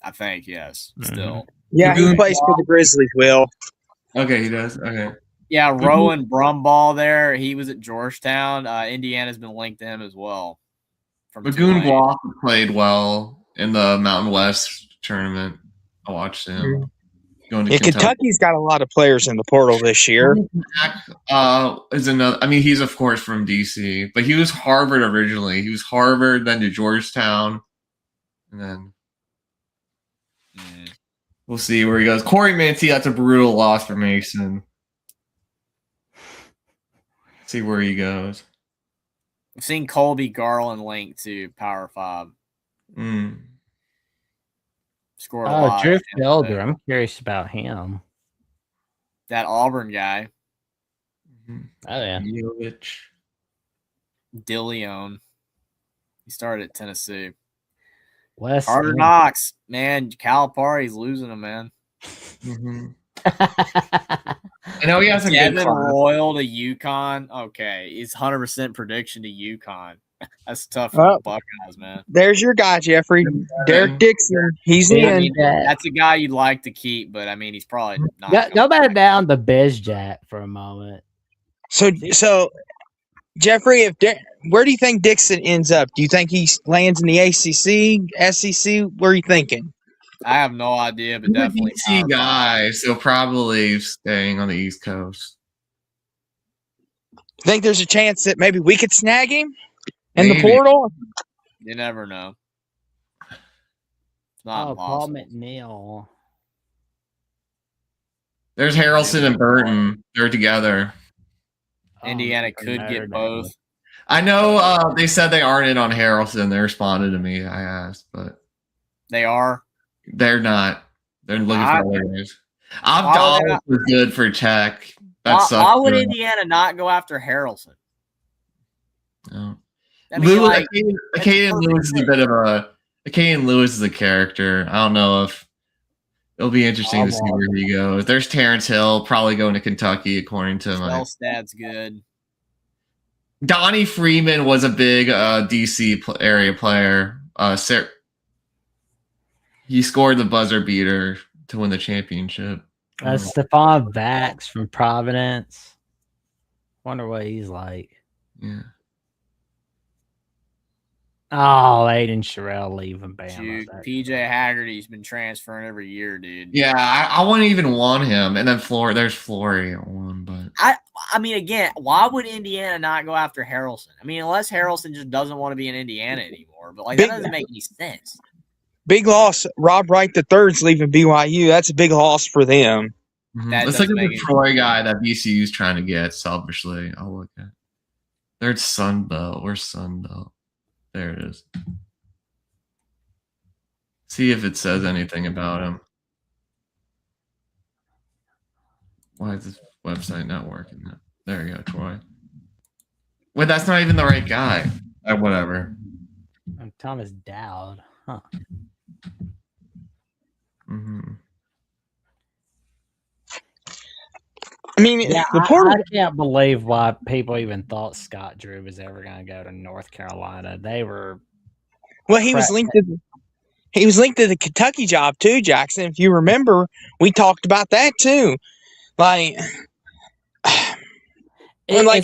I think, yes. Still. Yeah, he plays for the Grizzlies, Will. Okay, he does. Okay. Yeah, Rowan Brumball there. He was at Georgetown. Indiana's been linked to him as well. Magoon Guaf played well in the Mountain West tournament. I watched him. Going to Kentucky's got a lot of players in the portal this year. Is another. I mean, he's of course from DC, but he was Harvard originally. He was Harvard, then to Georgetown, and then we'll see where he goes. Corey Mantee, that's a brutal loss for Mason. See where he goes. I've seen Colby Garland linked to Power 5. Scored a lot. Drew Felder. I'm curious about him. That Auburn guy. Oh, yeah. DeLeon. He started at Tennessee. West Carter Knox. Man, Calipari's losing him, man. I know he has a good Royal to UConn. Okay, it's 100% prediction to UConn. That's tough for the Buckeyes, man. There's your guy, Jeffrey. Derek Dixon. He's in. I mean, that's a guy you'd like to keep, but I mean, he's probably not. Go back down to BizJat for a moment. So Jeffrey, where do you think Dixon ends up? Do you think he lands in the ACC, SEC? Where are you thinking? I have no idea, but definitely a DC guy, so probably staying on the East Coast. Think there's a chance that maybe we could snag him in the portal? You never know. It's not Paul impossible. McNeil. There's Harrelson and Burton. They're together. Indiana could get both. I know they said they aren't in on Harrelson. They responded to me. I asked, but they are. They're not. They're looking for other guys. Abdallah was good for Tech. Why would Indiana not go after Harrelson? No. I mean, Caden Lewis is a bit of a. Caden Lewis is a character. I don't know if it'll be interesting to see where he goes. There's Terrence Hill probably going to Kentucky, according to my. Stats good. Donnie Freeman was a big DC area player. He scored the buzzer beater to win the championship. Stephon Vax from Providence. Wonder what he's like. Yeah. Oh, Aiden Sherrill leaving Bama. Dude, PJ Haggerty's been transferring every year, dude. Yeah, I wouldn't even want him. And then there's Flory at one, but I mean, again, why would Indiana not go after Harrelson? I mean, unless Harrelson just doesn't want to be in Indiana anymore. But that doesn't make any sense. Big loss. Rob Wright III's leaving BYU. That's a big loss for them. Let's look at the Troy guy that VCU's trying to get selfishly. I'll look at. There's Sunbelt. Where's Sunbelt? There it is. See if it says anything about him. Why is this website not working? There you go, Troy. Wait, that's not even the right guy. Whatever. Thomas Dowd. Huh. I mean, Yeah, the portal. I can't believe why people even thought Scott Drew was ever going to go to North Carolina. They were Well, he was linked to the Kentucky job too, Jackson. If you remember, we talked about that too. Like, it's like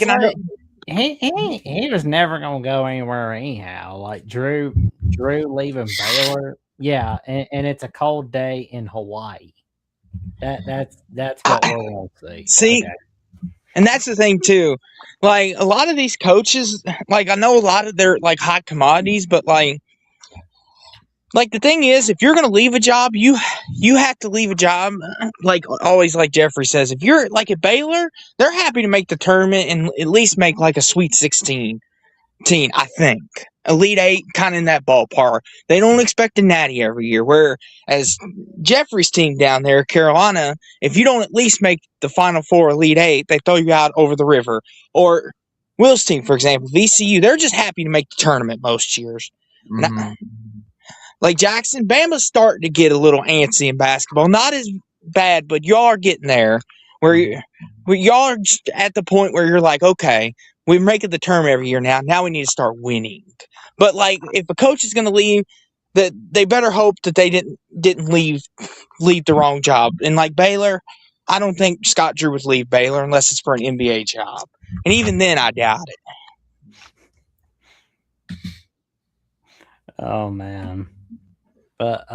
he was never going to go anywhere anyhow. Like Drew leaving Baylor, yeah, and it's a cold day in Hawaii. That's what we're going to see. See, okay. And that's the thing too. Like a lot of these coaches, like I know a lot of their like hot commodities, but like the thing is, if you're gonna leave a job, you have to leave a job. Like always, like Jeffrey says, if you're like at Baylor, they're happy to make the tournament and at least make like a Sweet 16 team. I think Elite Eight, kind of in that ballpark. They don't expect a natty every year. Whereas Jeffrey's team down there, Carolina, if you don't at least make the Final Four, Elite Eight, they throw you out over the river. Or Will's team, for example, VCU, they're just happy to make the tournament most years. Like Jackson, Bama's starting to get a little antsy in basketball. Not as bad, but y'all are getting there. Where y'all are just at the point where you're like, okay, we're making the tournament every year now. Now we need to start winning. But like, if a coach is going to leave, that they better hope that they didn't leave the wrong job. And like Baylor, I don't think Scott Drew would leave Baylor unless it's for an NBA job. And even then, I doubt it. Oh man. But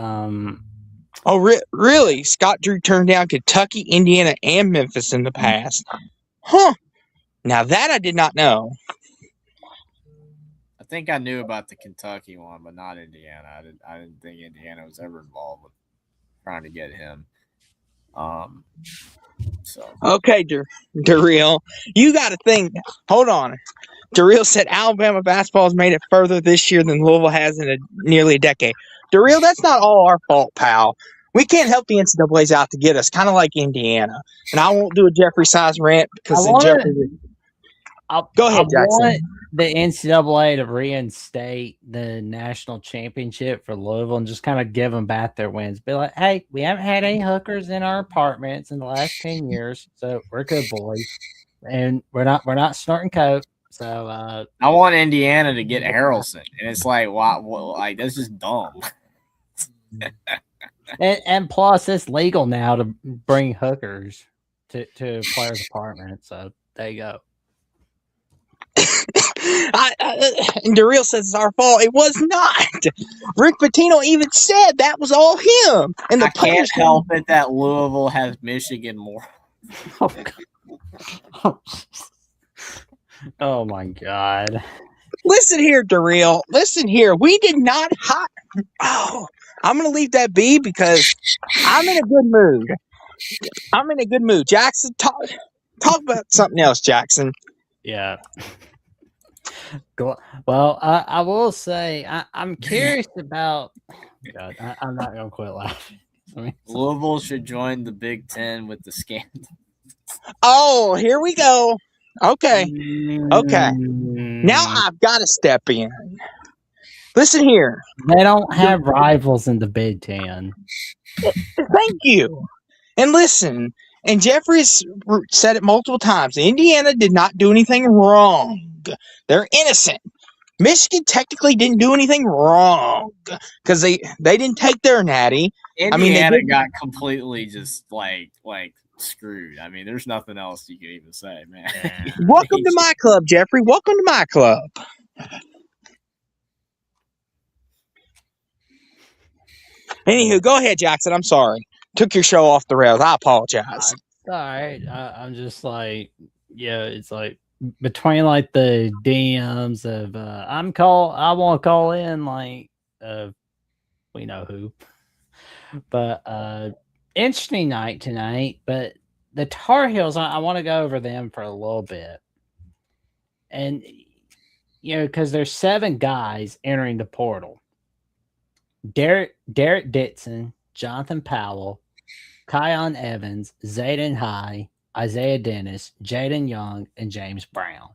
really? Scott Drew turned down Kentucky, Indiana, and Memphis in the past. Huh. Now that I did not know. I think I knew about the Kentucky one, but not Indiana. I didn't think Indiana was ever involved with trying to get him. So okay, Darrell, you got to think. Hold on. Darrell said Alabama basketball has made it further this year than Louisville has in nearly a decade. Darrell, that's not all our fault, pal. We can't help the NCAA's out to get us, kind of like Indiana. And I won't do a Jeffrey size rant because Jeffrey. Go ahead, Jackson. Want the NCAA to reinstate the national championship for Louisville and just kind of give them back their wins. Be like, hey, we haven't had any hookers in our apartments in the last 10 years, so we're good boys, and we're not snorting coke. So I want Indiana to get Harrelson, and it's like, wow, like that's just dumb. and plus, it's legal now to bring hookers to players' apartments. So there you go. And Darrell says it's our fault. It was not. Rick Pitino even said that was all him. And I can't help it that Louisville has Michigan more. Oh my God. Listen here, Darrell. Listen here. We did not I'm going to leave that be because I'm in a good mood. Jackson, talk about something else, Jackson. Yeah. Well, I will say I'm curious about. God, I'm not gonna quit laughing. Louisville should join the Big Ten with the scandal. Oh, here we go. Okay. Now I've got to step in. Listen here. They don't have rivals in the Big Ten. Thank you. And listen. And Jeffrey's said it multiple times. Indiana did not do anything wrong. They're innocent. Michigan technically didn't do anything wrong because they didn't take their natty. Indiana got completely just like screwed. I mean, there's nothing else you can even say, man. Welcome to my club, Jeffrey. Welcome to my club. Anywho, go ahead, Jackson. I'm sorry. Took your show off the rails. I apologize. All right. I'm just like, yeah, it's like between like the DMs of I want to call in like we know who. But interesting night tonight. But the Tar Heels, I want to go over them for a little bit. And because there's 7 guys entering the portal. Derek Dixon, Jonathan Powell, Kion Evans, Zayden High, Isaiah Dennis, Jaden Young, and James Brown.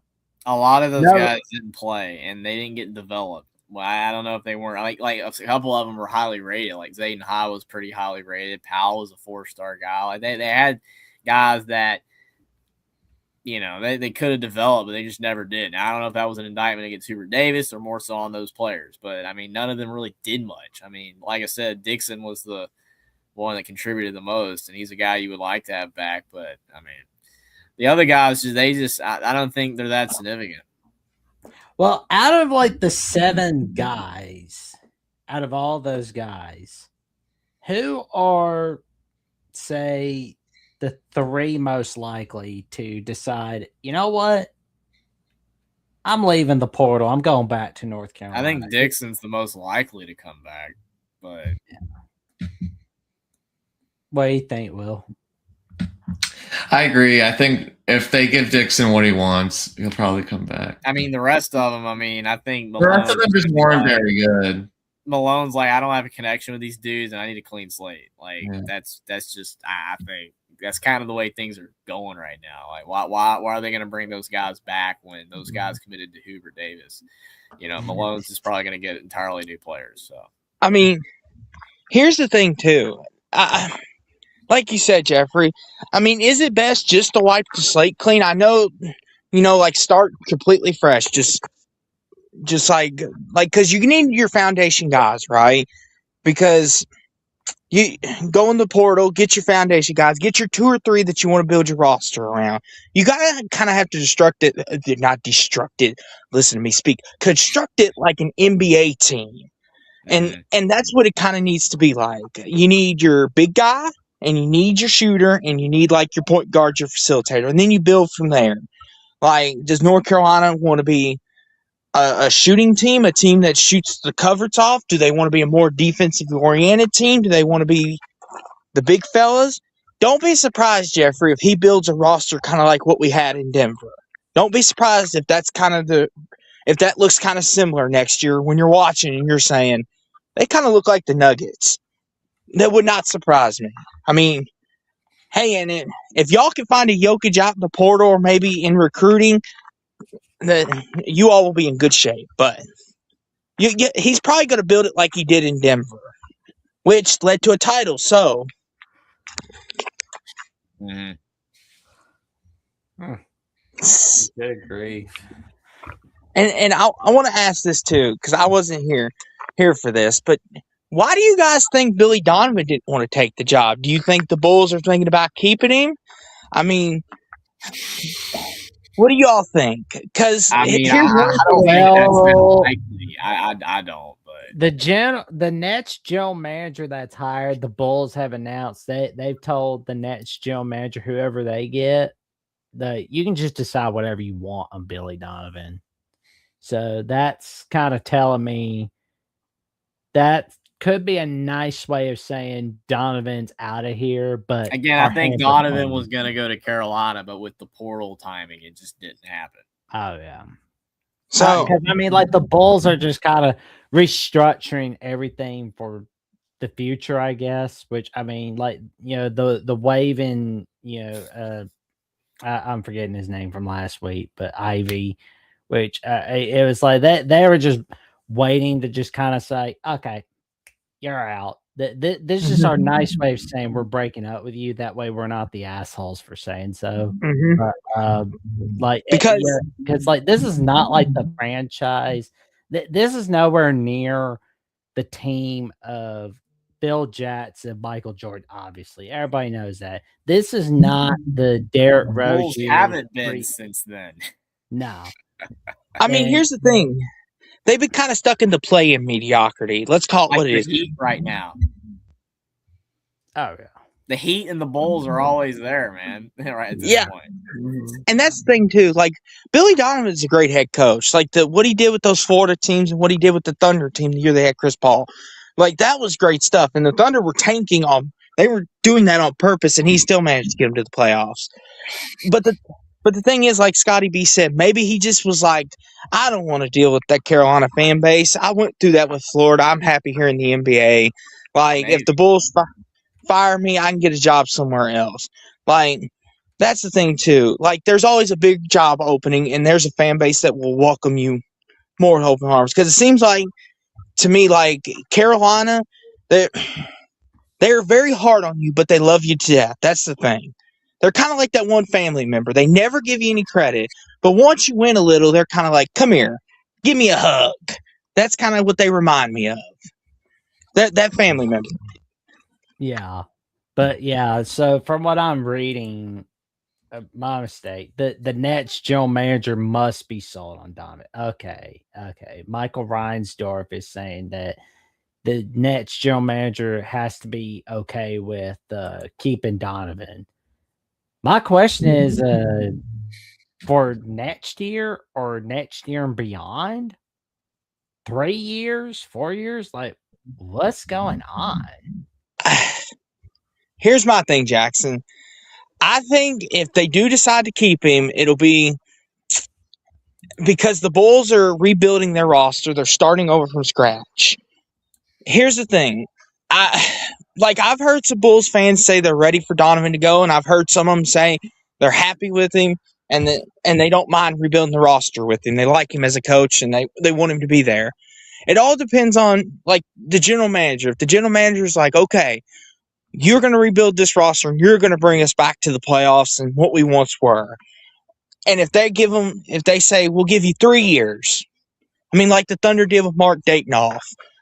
A lot of those guys didn't play, and they didn't get developed. Well, I don't know if they weren't like a couple of them were highly rated. Like Zayden High was pretty highly rated. Powell was a 4-star guy. Like they had guys that they could have developed, but they just never did. Now, I don't know if that was an indictment against Hubert Davis or more so on those players, but I mean, none of them really did much. I mean, like I said, Dixon was the one that contributed the most, and he's a guy you would like to have back. But I mean, the other guys, I don't think they're that significant. Well, out of like the 7 guys, out of all those guys, who are, say, the 3 most likely to decide, you know what? I'm leaving the portal. I'm going back to North Carolina. I think Dixon's the most likely to come back, but what do you think, Will? I agree. I think if they give Dixon what he wants, he'll probably come back. I mean, the rest of them, I think the rest of them just weren't very good. Malone's like, I don't have a connection with these dudes, and I need a clean slate. Like that's just, I think that's kind of the way things are going right now. Like, why are they going to bring those guys back when those guys committed to Hubert Davis? Malone's is probably going to get entirely new players. So, I mean, here's the thing too. Like you said, Jeffrey, I mean, is it best just to wipe the slate clean? I know, like start completely fresh, just like because you need your foundation guys, right? Because you go in the portal, get your foundation guys, get your 2 or 3 that you want to build your roster around. You gotta kind of have to listen to me speak. Construct it like an NBA team, and that's what it kind of needs to be like. You need your big guy, and you need your shooter, and you need like your point guard, your facilitator, and then you build from there. Like, does North Carolina want to be a shooting team, a team that shoots the covers off? Do they want to be a more defensive-oriented team? Do they want to be the big fellas? Don't be surprised, Jeffrey, if he builds a roster kind of like what we had in Denver. Don't be surprised if that's if that looks kind of similar next year when you're watching and you're saying, they kind of look like the Nuggets. That would not surprise me. I mean, hey, and if y'all can find a Jokic out in the portal or maybe in recruiting, you all will be in good shape. But he's probably going to build it like he did in Denver, which led to a title. So, I agree. And I want to ask this too, because I wasn't here for this, but why do you guys think Billy Donovan didn't want to take the job? Do you think the Bulls are thinking about keeping him? I mean, what do y'all think? Because I don't think the Nets general manager that's hired, the Bulls have announced they've told the Nets general manager, whoever they get, that you can just decide whatever you want on Billy Donovan. So that's kind of telling me that could be a nice way of saying Donovan's out of here. But again, I think Donovan was going to go to Carolina, but with the portal timing, it just didn't happen. Oh, yeah. So, I mean, like the Bulls are just kind of restructuring everything for the future, I guess, which I mean, like, the waving, I'm forgetting his name from last week, but Ivy, which it was like that they were just waiting to just kind of say, okay, you're out. This is just our nice way of saying we're breaking up with you. That way we're not the assholes for saying so. Because like this is not like the franchise. This is nowhere near the team of Phil Jackson, Michael Jordan. Obviously, everybody knows that. This is not the Derrick Rose. Bulls haven't been since then. No. I mean, here's the thing. They've been kind of stuck in the play-in mediocrity. Let's call it what it is. Heat right now. Oh, yeah. The Heat and the Bulls are always there, man. Right at this point. And that's the thing, too. Like, Billy Donovan's a great head coach. Like, what he did with those Florida teams and what he did with the Thunder team the year they had Chris Paul. Like, that was great stuff. And the Thunder were tanking on. They were doing that on purpose, and he still managed to get them to the playoffs. But the thing is, like Scotty B said, maybe he just was like, I don't want to deal with that Carolina fan base. I went through that with Florida. I'm happy here in the NBA. Like, if the Bulls fire me, I can get a job somewhere else. Like, that's the thing, too. Like, there's always a big job opening, and there's a fan base that will welcome you more with open arms. Because it seems like, to me, like, Carolina, they're very hard on you, but they love you to death. That's the thing. They're kind of like that one family member. They never give you any credit, but once you win a little, they're kind of like, come here, give me a hug. That's kind of what they remind me of. That family member. Yeah. But yeah, so from what I'm reading, my mistake. The Nets general manager must be sold on Donovan. Okay. Michael Reinsdorf is saying that the Nets general manager has to be okay with keeping Donovan. My question is, for next year or next year and beyond, 3 years, 4 years, like what's going on? Here's my thing, Jackson. I think if they do decide to keep him, it'll be because the Bulls are rebuilding their roster. They're starting over from scratch. Here's the thing. I've heard some Bulls fans say they're ready for Donovan to go, and I've heard some of them say they're happy with him and they don't mind rebuilding the roster with him. They like him as a coach and they want him to be there. It all depends on like the general manager. If the general manager is like, okay, you're going to rebuild this roster and you're going to bring us back to the playoffs and what we once were. And if they say, we'll give you 3 years. I mean, like the Thunder did with Mark Dayton.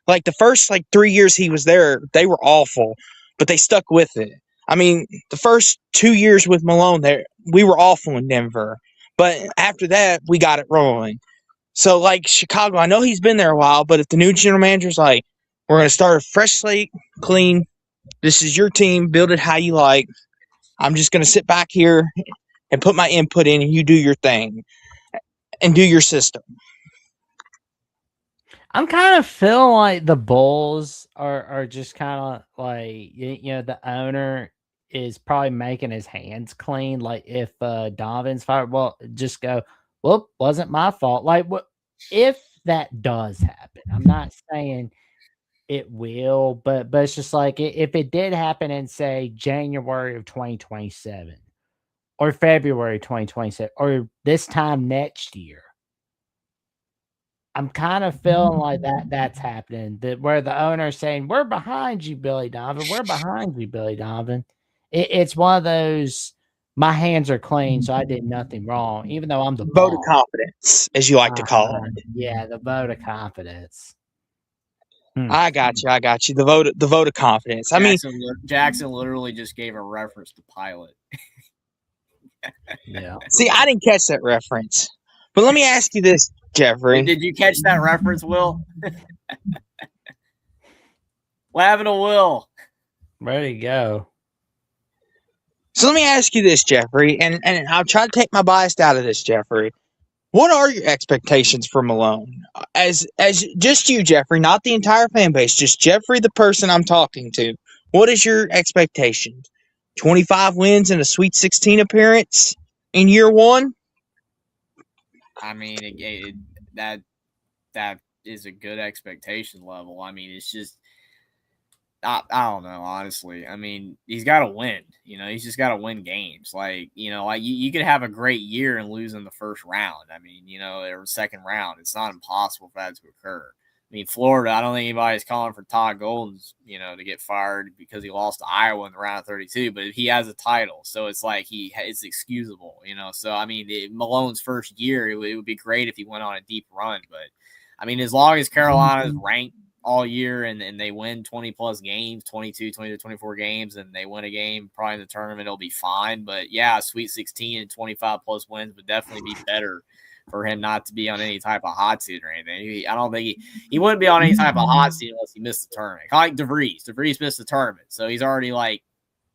Like the first 3 years he was there, they were awful, but they stuck with it. I mean, the first 2 years with Malone there, we were awful in Denver. But after that, we got it rolling. So, like Chicago, I know he's been there a while, but if the new general manager's like, we're going to start a fresh slate, clean, this is your team, build it how you like. I'm just going to sit back here and put my input in and you do your thing and do your system. I'm kind of feeling like the Bulls are just kind of like, the owner is probably making his hands clean. Like if Donovan's fired, well, just go, well, wasn't my fault. Like what if that does happen? I'm not saying it will, but it's just like if it did happen in say January of 2027 or February 2027 or this time next year, I'm kind of feeling like that's happening. That where the owner's saying, we're behind you, Billy Donovan. We're behind you, Billy Donovan. It's one of those, my hands are clean, so I did nothing wrong, even though I'm the vote of boss. confidence, as you like to call it. Yeah, the vote of confidence. I got you. The vote of confidence. Jackson literally just gave a reference to Pilot. Yeah. See, I didn't catch that reference. But let me ask you this, Jeffrey. Did you catch that reference, Will? What happened to Will? Ready to go. So let me ask you this, Jeffrey, and I'll try to take my bias out of this, Jeffrey. What are your expectations for Malone? As just you, Jeffrey, not the entire fan base, just Jeffrey, the person I'm talking to. What is your expectations? 25 wins and a Sweet 16 appearance in year one? I mean, that is a good expectation level. I mean, it's just I don't know, honestly. I mean, he's got to win. He's just got to win games. Like you could have a great year and lose in the first round. I mean, or second round. It's not impossible for that to occur. I mean, Florida, I don't think anybody's calling for Todd Golden's, to get fired because he lost to Iowa in the round of 32, but he has a title. So it's like it's excusable, So, I mean, Malone's first year, it would be great if he went on a deep run. But, I mean, as long as Carolina's ranked all year and they win 20-plus games, 22, 24 games, and they win a game probably in the tournament, it'll be fine. But, yeah, Sweet 16 and 25-plus wins would definitely be better for him not to be on any type of hot seat or anything. I don't think he wouldn't be on any type of hot seat unless he missed the tournament. Kind of like DeVries. DeVries missed the tournament, so he's already like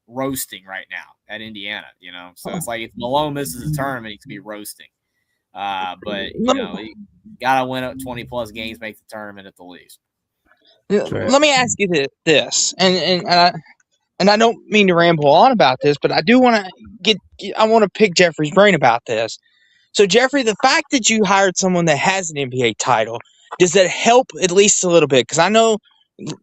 roasting right now at Indiana. So it's like if Malone misses the tournament, he could be roasting. But he gotta win 20+ games, make the tournament at the least. Let me ask you this, and I don't mean to ramble on about this, but I do want to pick Jeffrey's brain about this. So, Jeffrey, the fact that you hired someone that has an NBA title, does that help at least a little bit? Because I know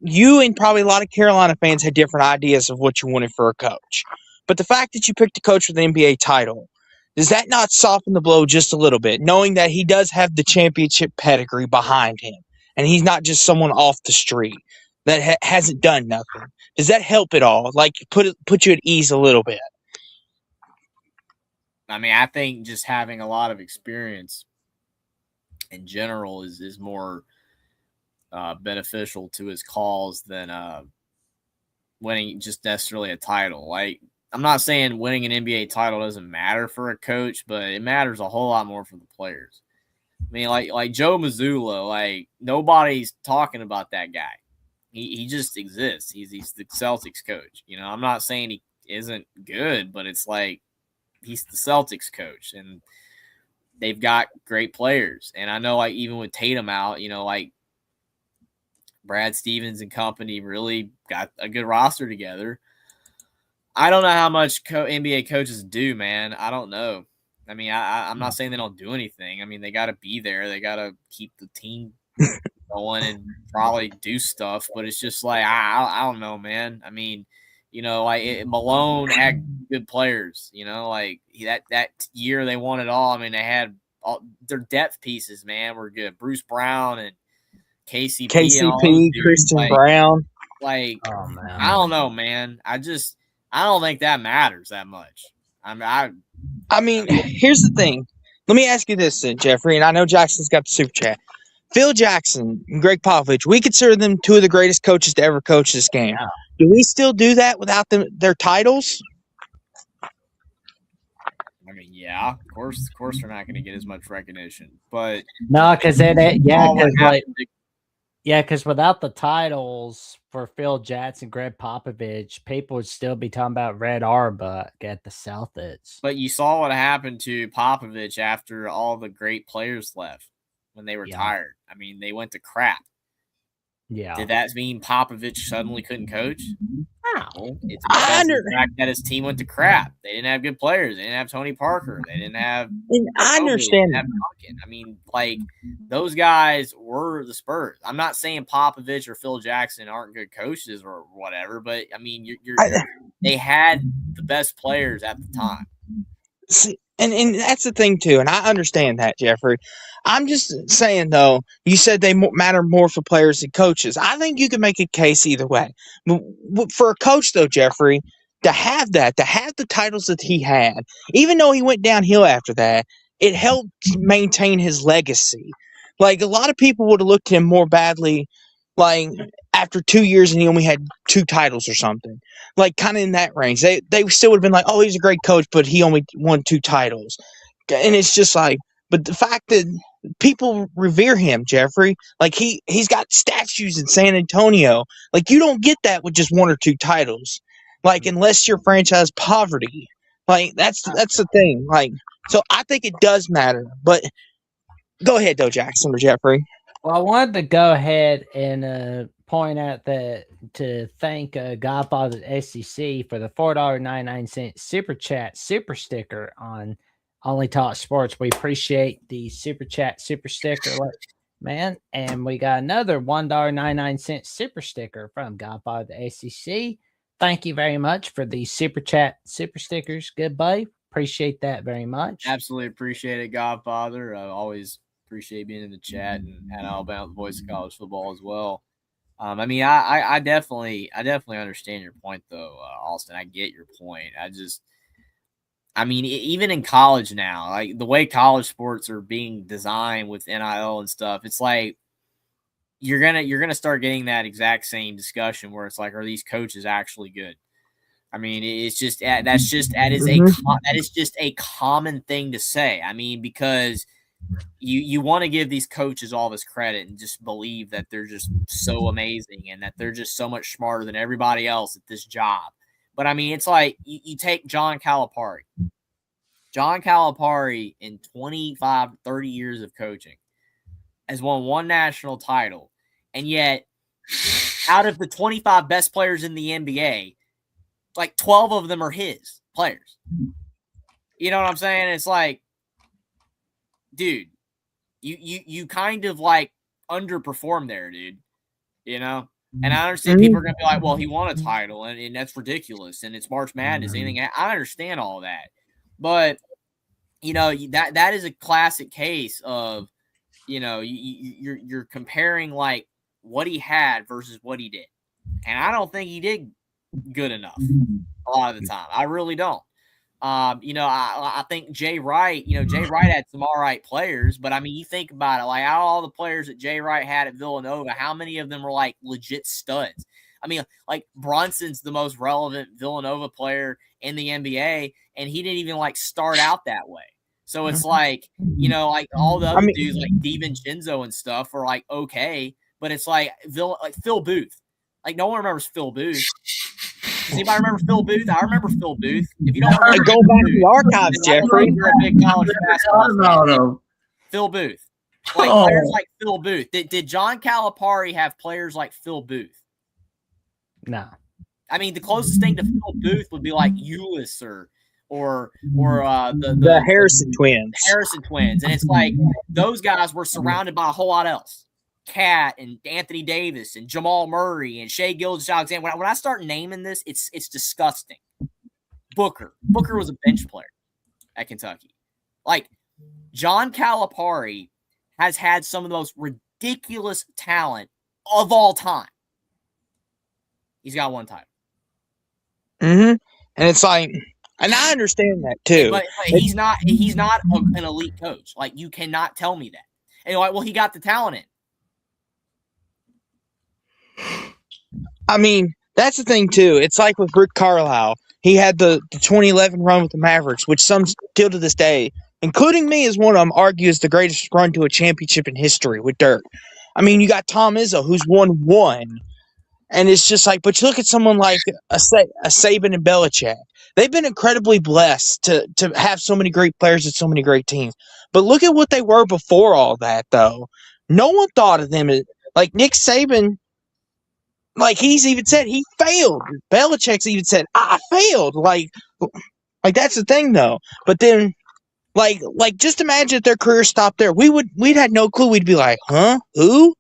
you and probably a lot of Carolina fans had different ideas of what you wanted for a coach. But the fact that you picked a coach with an NBA title, does that not soften the blow just a little bit, knowing that he does have the championship pedigree behind him, and he's not just someone off the street that hasn't done nothing? Does that help at all? Like put you at ease a little bit? I mean, I think just having a lot of experience in general is more beneficial to his cause than winning just necessarily a title. Like, I'm not saying winning an NBA title doesn't matter for a coach, but it matters a whole lot more for the players. I mean, like Joe Mazzulla, like nobody's talking about that guy. He just exists. He's the Celtics coach. You know, I'm not saying he isn't good, but it's like he's the Celtics coach, and they've got great players. And I know, like, even with Tatum out, you know, like Brad Stevens and company really got a good roster together. I don't know how much NBA coaches do, man. I don't know. I mean, I'm not saying they don't do anything. I mean, they got to be there. They got to keep the team going and probably do stuff. But it's just like, I don't know, man. I mean, you know, like Malone had good players. You know, like that year they won it all. I mean, they had their depth pieces, man, were good. Bruce Brown and KCP, Christian Brown. Like, oh, man. I don't know, man. I don't think that matters that much. I mean, here's the thing. Let me ask you this, then, Jeffrey, and I know Jackson's got the super chat. Phil Jackson and Greg Popovich, we consider them two of the greatest coaches to ever coach this game. Yeah. Do we still do that without their titles? I mean, yeah, of course they're not going to get as much recognition, but no, because because without the titles for Phil Jackson, Greg Popovich, people would still be talking about Red Auerbach at the Celtics. But you saw what happened to Popovich after all the great players left when they retired. I mean, they went to crap. Yeah. Did that mean Popovich suddenly couldn't coach? No. It's because of the fact that his team went to crap. They didn't have good players. They didn't have Tony Parker. They didn't have. I understand. I mean, like, those guys were the Spurs. I'm not saying Popovich or Phil Jackson aren't good coaches or whatever, but I mean, they had the best players at the time. See, and that's the thing too, and I understand that, Jeffrey. I'm just saying, though, you said they matter more for players than coaches. I think you can make a case either way. For a coach, though, Jeffrey, to have the titles that he had, even though he went downhill after that, it helped maintain his legacy. Like, a lot of people would have looked at him more badly, like, after 2 years and he only had 2 titles or something. Like, kind of in that range. They still would have been like, oh, he's a great coach, but he only won 2 titles. And it's just like, but the fact that people revere him, Jeffrey, like he's got statues in San Antonio. Like, you don't get that with just 1 or 2 titles. Like, unless you're franchise poverty. Like, that's the thing. Like, so I think it does matter. But go ahead, though, Jackson or Jeffrey. Well, I wanted to go ahead and point out that to thank Godfather SEC for the $4.99 super chat super sticker on Only Talk Sports. We appreciate the super chat super sticker, man. And we got another $1.99 super sticker from Godfather SEC. Thank you very much for the super chat super stickers. Good buddy. Appreciate that very much. Absolutely appreciate it, Godfather. I always appreciate being in the chat and at Alabama, the voice of college football as well. I mean, I definitely understand your point, though, Austin. I get your point. I mean, even in college now, like the way college sports are being designed with NIL and stuff, it's like you're gonna start getting that exact same discussion where it's like, are these coaches actually good? I mean, it's just that is just a common thing to say. I mean, because you want to give these coaches all this credit and just believe that they're just so amazing and that they're just so much smarter than everybody else at this job. But, I mean, it's like you take John Calipari. John Calipari, in 25, 30 years of coaching, has won 1 national title. And yet, out of the 25 best players in the NBA, like 12 of them are his players. You know what I'm saying? It's like, dude, you kind of like underperform there, dude. You know? And I understand people are going to be like, well, he won a title and that's ridiculous. And it's March Madness. Anything. I understand all that. But, you know, that is a classic case of, you know, you're comparing like what he had versus what he did. And I don't think he did good enough a lot of the time. I really don't. I think Jay Wright, Jay Wright had some all right players, but I mean, you think about it, like out of all the players that Jay Wright had at Villanova, how many of them were like legit studs? I mean, like Brunson's the most relevant Villanova player in the NBA, and he didn't even like start out that way. So it's like, like all the other dudes like DiVincenzo and stuff are like okay, but it's like Phil Booth. Like no one remembers Phil Booth. Does anybody remember Phil Booth? I remember Phil Booth. If you don't remember, go back to the archives, Jeffrey. You're a big college basketball fan. Phil Booth, like players like Phil Booth. Did John Calipari have players like Phil Booth? No. I mean, the closest thing to Phil Booth would be like Ulis or the Harrison twins. Harrison twins, and it's like those guys were surrounded by a whole lot else. Cat and Anthony Davis and Jamal Murray and Shai Gilgeous-Alexander. When I start naming this, it's disgusting. Booker was a bench player at Kentucky. Like John Calipari has had some of the most ridiculous talent of all time. He's got one title. And it's like, and I understand that too. But he's not an elite coach. Like you cannot tell me that. And you're like, well, he got the talent in. I mean, that's the thing too. It's like with Rick Carlisle. He had the 2011 run with the Mavericks, which some still to this day, including me as one of them, argue is the greatest run to a championship in history with Dirk. I mean, you got Tom Izzo, who's won one. And it's just like, but you look at someone like a Saban and Belichick. They've been incredibly blessed to have so many great players and so many great teams. But look at what they were before all that, though. No one thought of them as, like Nick Saban. Like he's even said he failed. Belichick's even said I failed. Like that's the thing though. But then, like just imagine if their career stopped there. We'd had no clue. We'd be like, huh, who?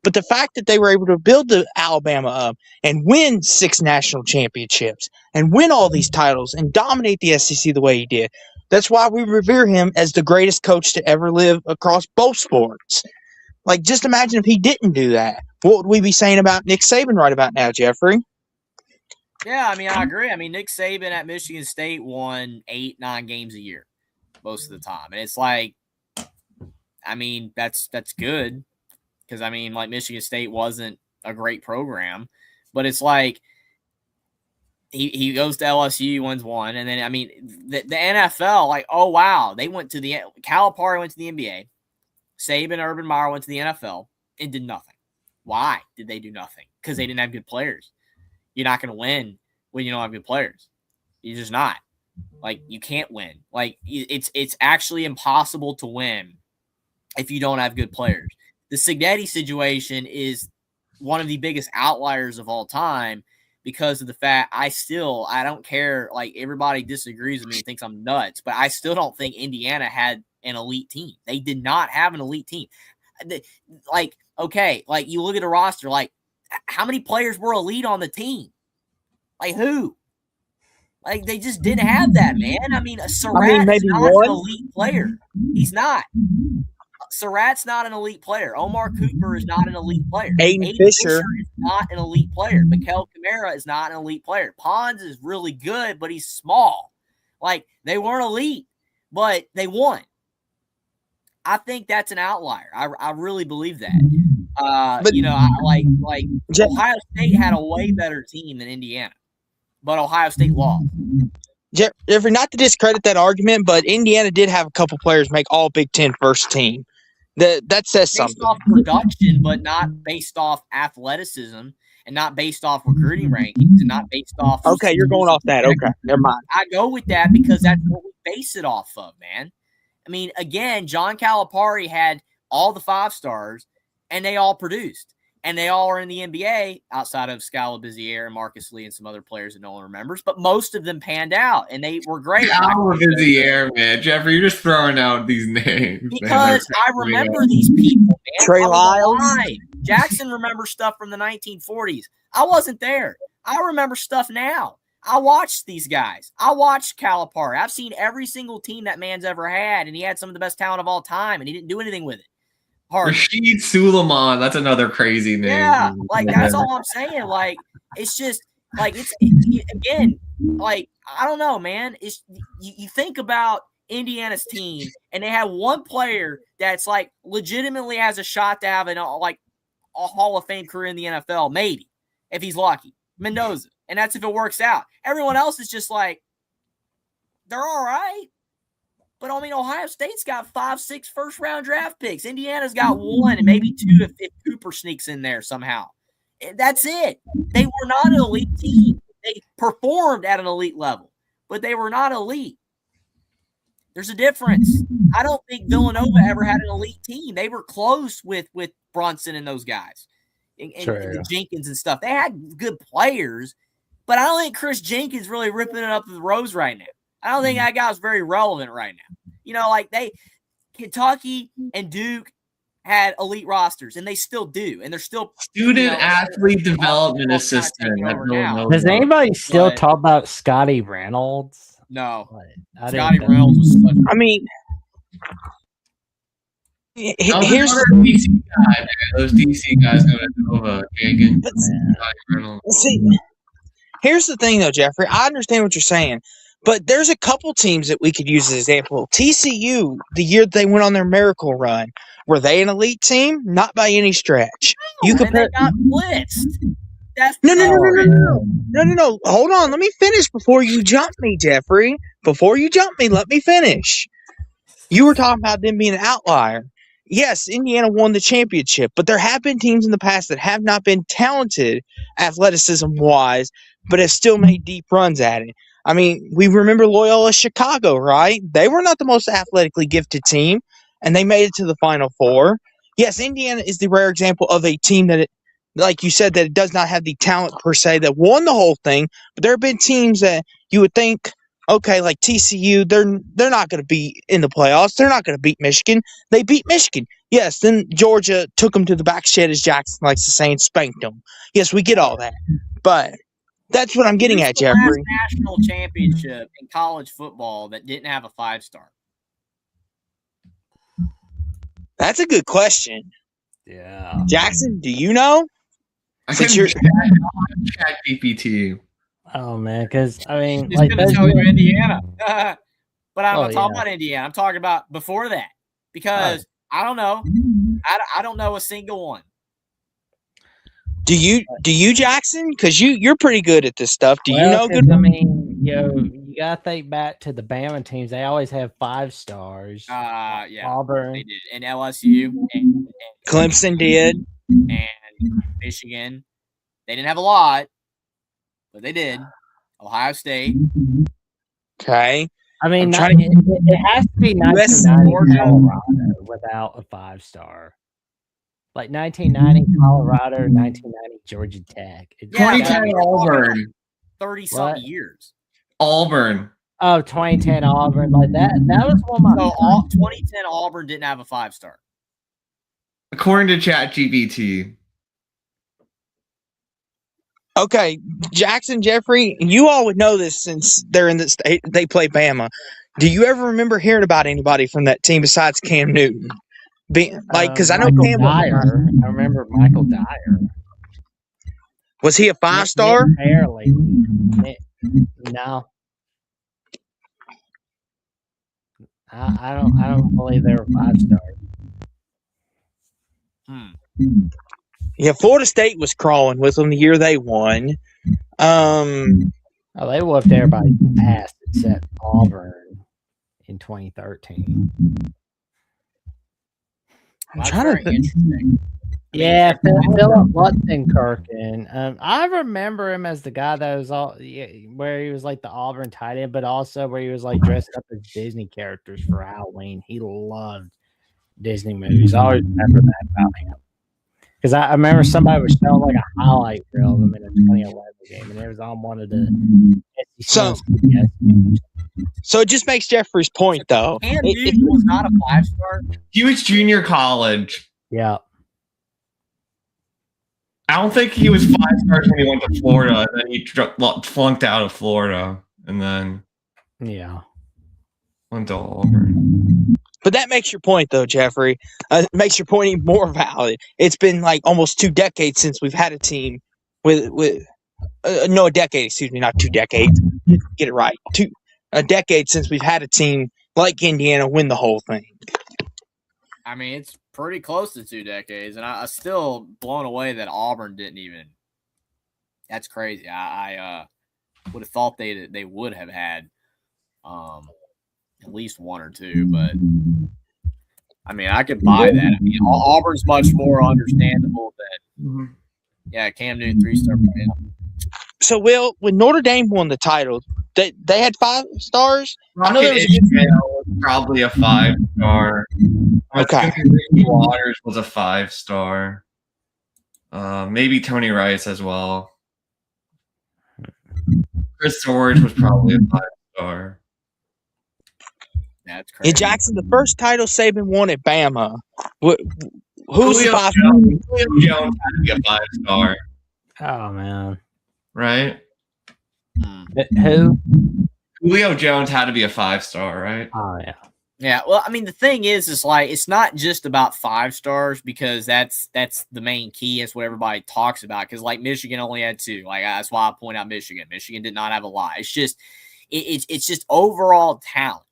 But the fact that they were able to build the Alabama up and win 6 national championships and win all these titles and dominate the SEC the way he did, that's why we revere him as the greatest coach to ever live across both sports. Like, just imagine if he didn't do that. What would we be saying about Nick Saban right about now, Jeffrey? Yeah, I mean, I agree. I mean, Nick Saban at Michigan State won 8-9 games a year most of the time. And it's like, I mean, that's good. Because, I mean, like, Michigan State wasn't a great program. But it's like, he goes to LSU, wins one. And then, I mean, the NFL, like, oh, wow. Calipari went to the NBA. Saban, Urban Meyer went to the NFL and did nothing. Why did they do nothing? Because they didn't have good players. You're not going to win when you don't have good players. You're just not. Like, you can't win. Like, it's actually impossible to win if you don't have good players. The Cignetti situation is one of the biggest outliers of all time because of the fact I don't care. Like, everybody disagrees with me and thinks I'm nuts, but I still don't think Indiana had an elite team. They did not have an elite team. Like, okay, like you look at the roster, like how many players were elite on the team? Like who? Like they just didn't have that, man. I mean, Surratt is not an elite player. He's not. Surratt's not an elite player. Omar Cooper is not an elite player. Aiden Fisher is not an elite player. Mikael Kamara is not an elite player. Pons is really good, but he's small. Like they weren't elite, but they won. I think that's an outlier. I really believe that. But, Ohio State had a way better team than Indiana, but Ohio State lost. Jeffrey, not to discredit that argument, but Indiana did have a couple players make all Big Ten first team. That says something. Based off production, but not based off athleticism and not based off recruiting rankings and not based off. Okay, you're going off that. Okay, never mind. I go with that because that's what we base it off of, man. I mean, again, John Calipari had all the 5 stars, and they all produced. And they all are in the NBA outside of Scala Bizier and Marcus Lee and some other players that no one remembers. But most of them panned out, and they were great. Scala Bizier, man. Jeffrey, you're just throwing out these names. Because I remember these people, man. Trey Lyles. Jackson remembers stuff from the 1940s. I wasn't there. I remember stuff now. I watched these guys. I watched Calipari. I've seen every single team that man's ever had, and he had some of the best talent of all time, and he didn't do anything with it. Rashid Suleiman, that's another crazy name. Yeah, like that's all I'm saying. Like it's just like it's again, like I don't know, man. It's you think about Indiana's team, and they have one player that's like legitimately has a shot to have a Hall of Fame career in the NFL, maybe if he's lucky, Mendoza, and that's if it works out. Everyone else is just like they're all right, but I mean, Ohio State's got 5, 6 first-round draft picks. Indiana's got 1 and maybe 2 if Cooper sneaks in there somehow. That's it. They were not an elite team. They performed at an elite level, but they were not elite. There's a difference. I don't think Villanova ever had an elite team. They were close with Brunson and those guys and the Jenkins and stuff. They had good players, but I don't think Chris Jenkins really ripping it up the Rose right now. I don't think that guy's very relevant right now. Kentucky and Duke had elite rosters, and they still do, and they're still athlete development assistant. Does anybody still talk about Scotty Reynolds? No, Scotty Reynolds was such. I mean, here's the DC guy. Man. Those DC guys go to Nova. See, here's the thing, though, Jeffrey. I understand what you're saying, but there's a couple teams that we could use as an example. TCU, the year they went on their miracle run, were they an elite team? Not by any stretch. You compare. They got blitzed. No. Hold on. Let me finish before you jump me, Jeffrey. Before you jump me, let me finish. You were talking about them being an outlier. Yes, Indiana won the championship, but there have been teams in the past that have not been talented athleticism-wise, but have still made deep runs at it. I mean, we remember Loyola Chicago, right? They were not the most athletically gifted team, and they made it to the Final Four. Yes, Indiana is the rare example of a team that like you said, that it does not have the talent per se that won the whole thing, but there have been teams that you would think, okay, like TCU, they're not going to be in the playoffs. They're not going to beat Michigan. They beat Michigan. Yes, then Georgia took them to the back shed, as Jackson likes to say, and spanked them. Yes, we get all that, but that's what I'm getting at, Jeffrey. Last national championship in college football that didn't have a 5-star. That's a good question. Yeah, Jackson, do you know? Chat GPT. Oh man, because I mean, he's going to tell you Indiana, but I'm not talking about Indiana. I'm talking about before that because I don't know. I don't know a single one. Do you, Jackson? Because you're pretty good at this stuff. Do you know? Good. I mean, you gotta think back to the Bama teams. They always have 5 stars. Yeah, Auburn, they did, and LSU, and Clemson did, and Michigan. They didn't have a lot, but they did. Ohio State. Okay. I mean, it has to be 1990 Colorado without a 5-star. Like 1990 Colorado, 1990 Georgia Tech. 2010 Auburn. 30-something years. Auburn. Oh, 2010 Auburn. Like that was one of my. So 2010 Auburn didn't have a 5-star. According to ChatGPT. Okay, Jackson, Jeffrey, you all would know this since they're in the state. They play Bama. Do you ever remember hearing about anybody from that team besides Cam Newton? Because I know Cam Dyer. I remember Michael Dyer. Was he a 5-star? Barely. No. I don't believe they were 5-stars. Yeah, Florida State was crawling with them the year they won. They whooped everybody's ass except Auburn in 2013. I'm trying to think. Yeah, Philip Lutzenkirchen. I remember him as the guy that was where he was like the Auburn tight end, but also where he was like dressed up as Disney characters for Halloween. He loved Disney movies. I always remember that about him. Because I remember somebody was showing like a highlight reel of him in a 2011 game, and it was on one of the So it just makes Jeffrey's point, though. Cam Newton was not a 5-star. He was junior college. Yeah. I don't think he was 5 stars when he went to Florida, and then he flunked out of Florida, and then went to Auburn. But that makes your point, though, Jeffrey. It makes your point even more valid. It's been like almost 2 decades since we've had a team with a decade, excuse me, not 2 decades. get it right. A decade since we've had a team like Indiana win the whole thing. I mean, it's pretty close to 2 decades, and I'm still blown away that Auburn didn't even. That's crazy. I would have thought they would have had at least 1 or 2, but I mean, I could buy that. I mean, Auburn's much more understandable than Cam Newton 3-star. So, Will, when Notre Dame won the title, they had 5 stars. I know there was probably a 5-star. Okay. Ricky Waters was a 5-star. Maybe Tony Rice as well. Chris George was probably a 5-star. That's crazy. And Jackson, the first title Saban won at Bama. Who's Julio the 5? Julio Jones had to be a 5-star. Oh man. Right? Who? Julio Jones had to be a 5-star, right? Oh yeah. Yeah, well, I mean, the thing is like it's not just about 5 stars because that's the main key. That's what everybody talks about. Because like Michigan only had 2. Like that's why I point out Michigan. Michigan did not have a lot. It's just it's just overall talent.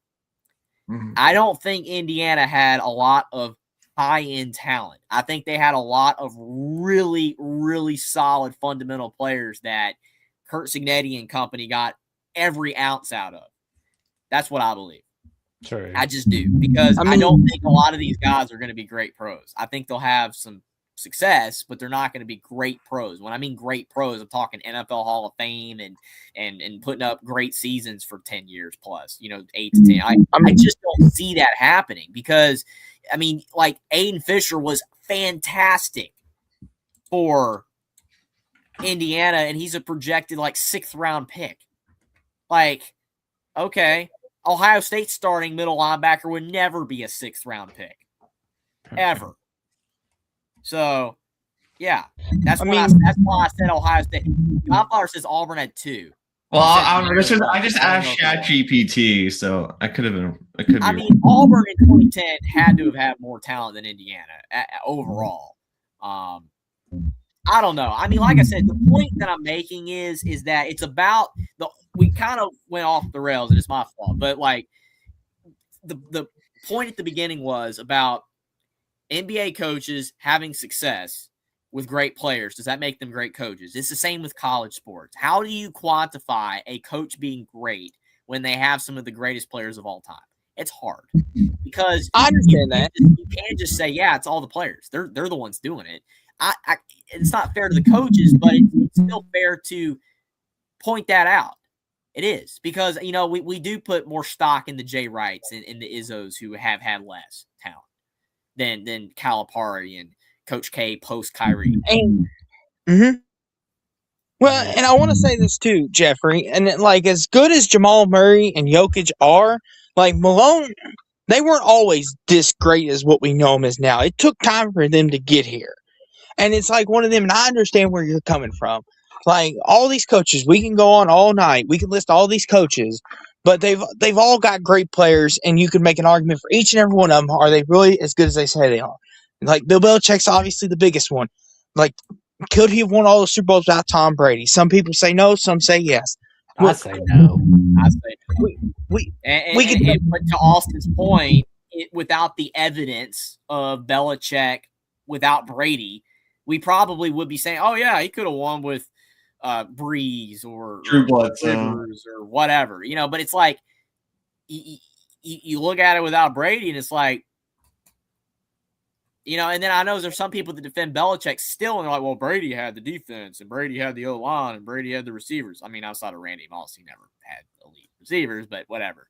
Mm-hmm. I don't think Indiana had a lot of high-end talent. I think they had a lot of really, really solid fundamental players that Curt Cignetti and company got every ounce out of. That's what I believe. True. I just do because I don't think a lot of these guys are going to be great pros. I think they'll have some success, but they're not going to be great pros. When I mean great pros, I'm talking NFL Hall of Fame and putting up great seasons for 10 years plus, 8 to 10. I just don't see that happening because, I mean, like Aiden Fisher was fantastic for Indiana, and he's a projected like 6th round pick. Like, okay. Ohio State starting middle linebacker would never be a 6th round pick. Ever. So, yeah. That's why I said Ohio State. Godfather says Auburn had 2. Well, I just asked ChatGPT, so I could have been. I mean, Auburn in 2010 had to have had more talent than Indiana overall. I don't know. I mean, like I said, the point that I'm making is that it's about we kind of went off the rails, and it's my fault. But like the point at the beginning was about NBA coaches having success with great players. Does that make them great coaches? It's the same with college sports. How do you quantify a coach being great when they have some of the greatest players of all time? It's hard because I understand that you can't just say, yeah, it's all the players. They're the ones doing it. It's not fair to the coaches, but it's still fair to point that out. It is because, we do put more stock in the Jay Wrights and the Izzos who have had less talent than Calipari and Coach K post Kyrie. Well, and I want to say this too, Jeffrey, and like as good as Jamal Murray and Jokic are, like Malone, they weren't always this great as what we know them as now. It took time for them to get here. And it's like one of them, and I understand where you're coming from. Like all these coaches, we can go on all night. We can list all these coaches, but they've all got great players, and you could make an argument for each and every one of them. Are they really as good as they say they are? Like Bill Belichick's obviously the biggest one. Like, could he have won all the Super Bowls without Tom Brady? Some people say no, some say yes. I say no. We but to Austin's point, without the evidence of Belichick, without Brady, we probably would be saying, "Oh yeah, he could have won with Breeze or Drew Bledsoe or whatever," But it's like you look at it without Brady, and it's like, And then I know there's some people that defend Belichick still, and they're like, "Well, Brady had the defense, and Brady had the O-line, and Brady had the receivers." I mean, outside of Randy Moss, he never had elite receivers, but whatever.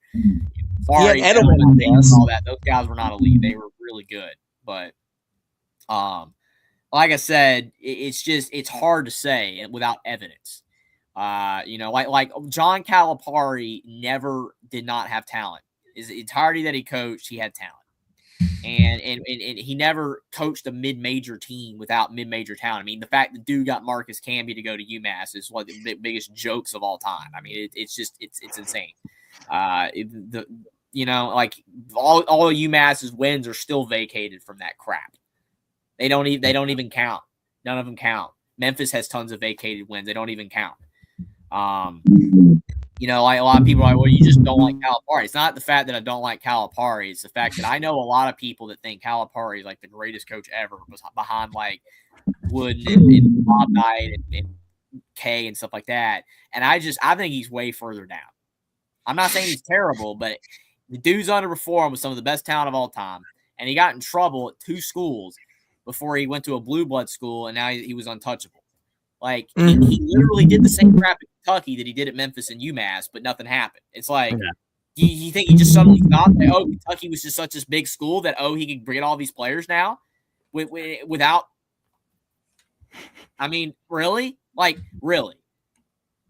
Sorry, all that. Those guys were not elite; they were really good, but like I said, it's hard to say without evidence. Like John Calipari did not have talent. His entirety that he coached, he had talent. And he never coached a mid-major team without mid-major talent. I mean, the fact that dude got Marcus Camby to go to UMass is one of the biggest jokes of all time. I mean, it's insane. Like all UMass's wins are still vacated from that crap. They don't even count. None of them count. Memphis has tons of vacated wins. They don't even count. You know, like a lot of people are like, well, you just don't like Calipari. It's not the fact that I don't like Calipari. It's the fact that I know a lot of people that think Calipari is like the greatest coach ever, behind like Wooden and Bob Knight and Kay and stuff like that. And I think he's way further down. I'm not saying he's terrible, but the dude's underperformed with some of the best talent of all time. And he got in trouble at 2 schools before he went to a blue blood school, and now he was untouchable. Like, he literally did the same crap at Kentucky that he did at Memphis and UMass, but nothing happened. It's like, you think he just suddenly thought that, Kentucky was just such a big school that, he could bring all these players now without – I mean, really? Like, really?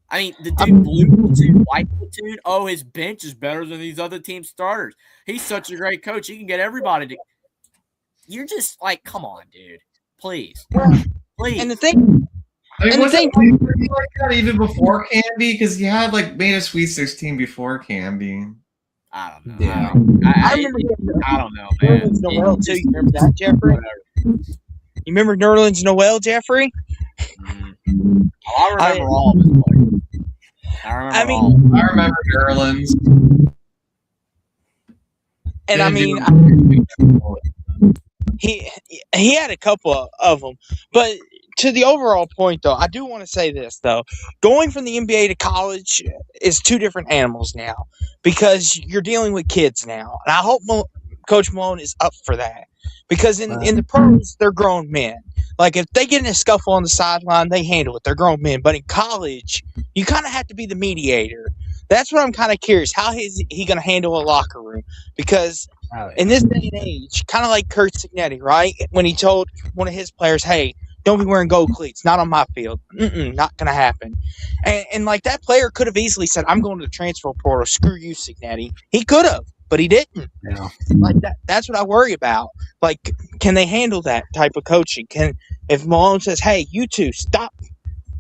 I mean, the dude blue platoon, white platoon, his bench is better than these other team starters. He's such a great coach. He can get everybody to – you're just like, come on, dude. Please. Please. And the thing – I mean, was it like that even before Camby? Because he had made a Sweet 16 before Camby. I don't know. Yeah. I remember. I don't know, man. Nerlens Noel too. You remember that, Jeffrey? You remember Nerlens Noel, Jeffrey? Mm-hmm. I remember all of his players. I remember Nerlens. And he had a couple of them, but. To the overall point, though, I do want to say this, though. Going from the NBA to college is 2 different animals now because you're dealing with kids now. And I hope Coach Malone is up for that because in the pros, they're grown men. Like, if they get in a scuffle on the sideline, they handle it. They're grown men. But in college, you kind of have to be the mediator. That's what I'm kind of curious. How is he going to handle a locker room? Because in this day and age, kind of like Curt Cignetti, right? When he told one of his players, hey, don't be wearing gold cleats. Not on my field. Not going to happen. And like that player could have easily said, I'm going to the transfer portal. Screw you, Cignetti. He could have, but he didn't. Yeah. Like that's what I worry about. Like, can they handle that type of coaching? If Malone says, hey, you two, stop.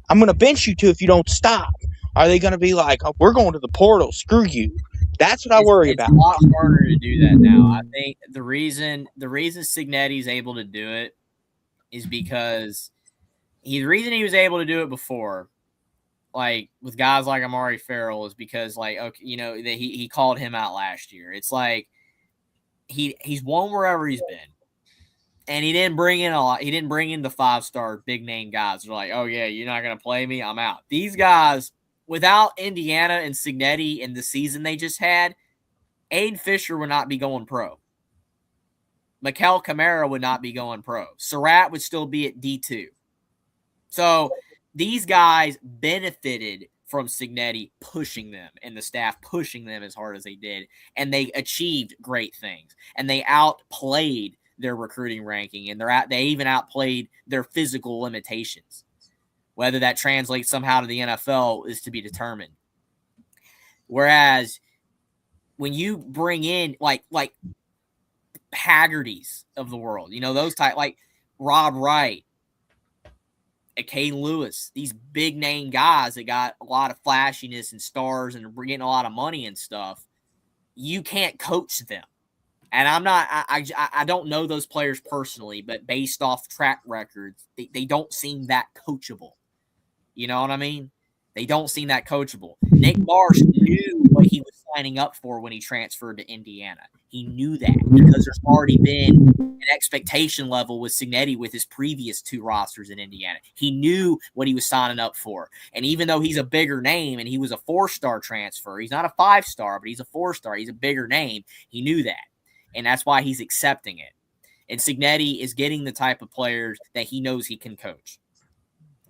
I'm going to bench you two if you don't stop. Are they going to be like, we're going to the portal. Screw you. That's what I worry about. It's a lot harder to do that now. I think the reason Cignetti's able to do it is because the reason he was able to do it before, like with guys like Amari Farrell, is because that he called him out last year. It's like he's won wherever he's been, and he didn't bring in a lot. He didn't bring in the 5-star big name guys. They're like, oh yeah, you're not gonna play me, I'm out. These guys, without Indiana and Cignetti in the season they just had, Aiden Fisher would not be going pro. Mikel Camara would not be going pro. Surratt would still be at D2. So these guys benefited from Cignetti pushing them and the staff pushing them as hard as they did, and they achieved great things. And they outplayed their recruiting ranking, and they even outplayed their physical limitations. Whether that translates somehow to the NFL is to be determined. Whereas when you bring in like Haggerty's of the world, those type, like Rob Wright, Caden Lewis, these big name guys that got a lot of flashiness and stars and are getting a lot of money and stuff, you can't coach them. And I don't know those players personally, but based off track records, they don't seem that coachable. You know what I mean? They don't seem that coachable. Nick Marsh knew what he was signing up for when he transferred to Indiana. He knew that because there's already been an expectation level with Cignetti with his previous 2 rosters in Indiana. He knew what he was signing up for. And even though he's a bigger name and he was a 4-star transfer, he's not a 5-star, but he's a 4-star. He's a bigger name. He knew that. And that's why he's accepting it. And Cignetti is getting the type of players that he knows he can coach.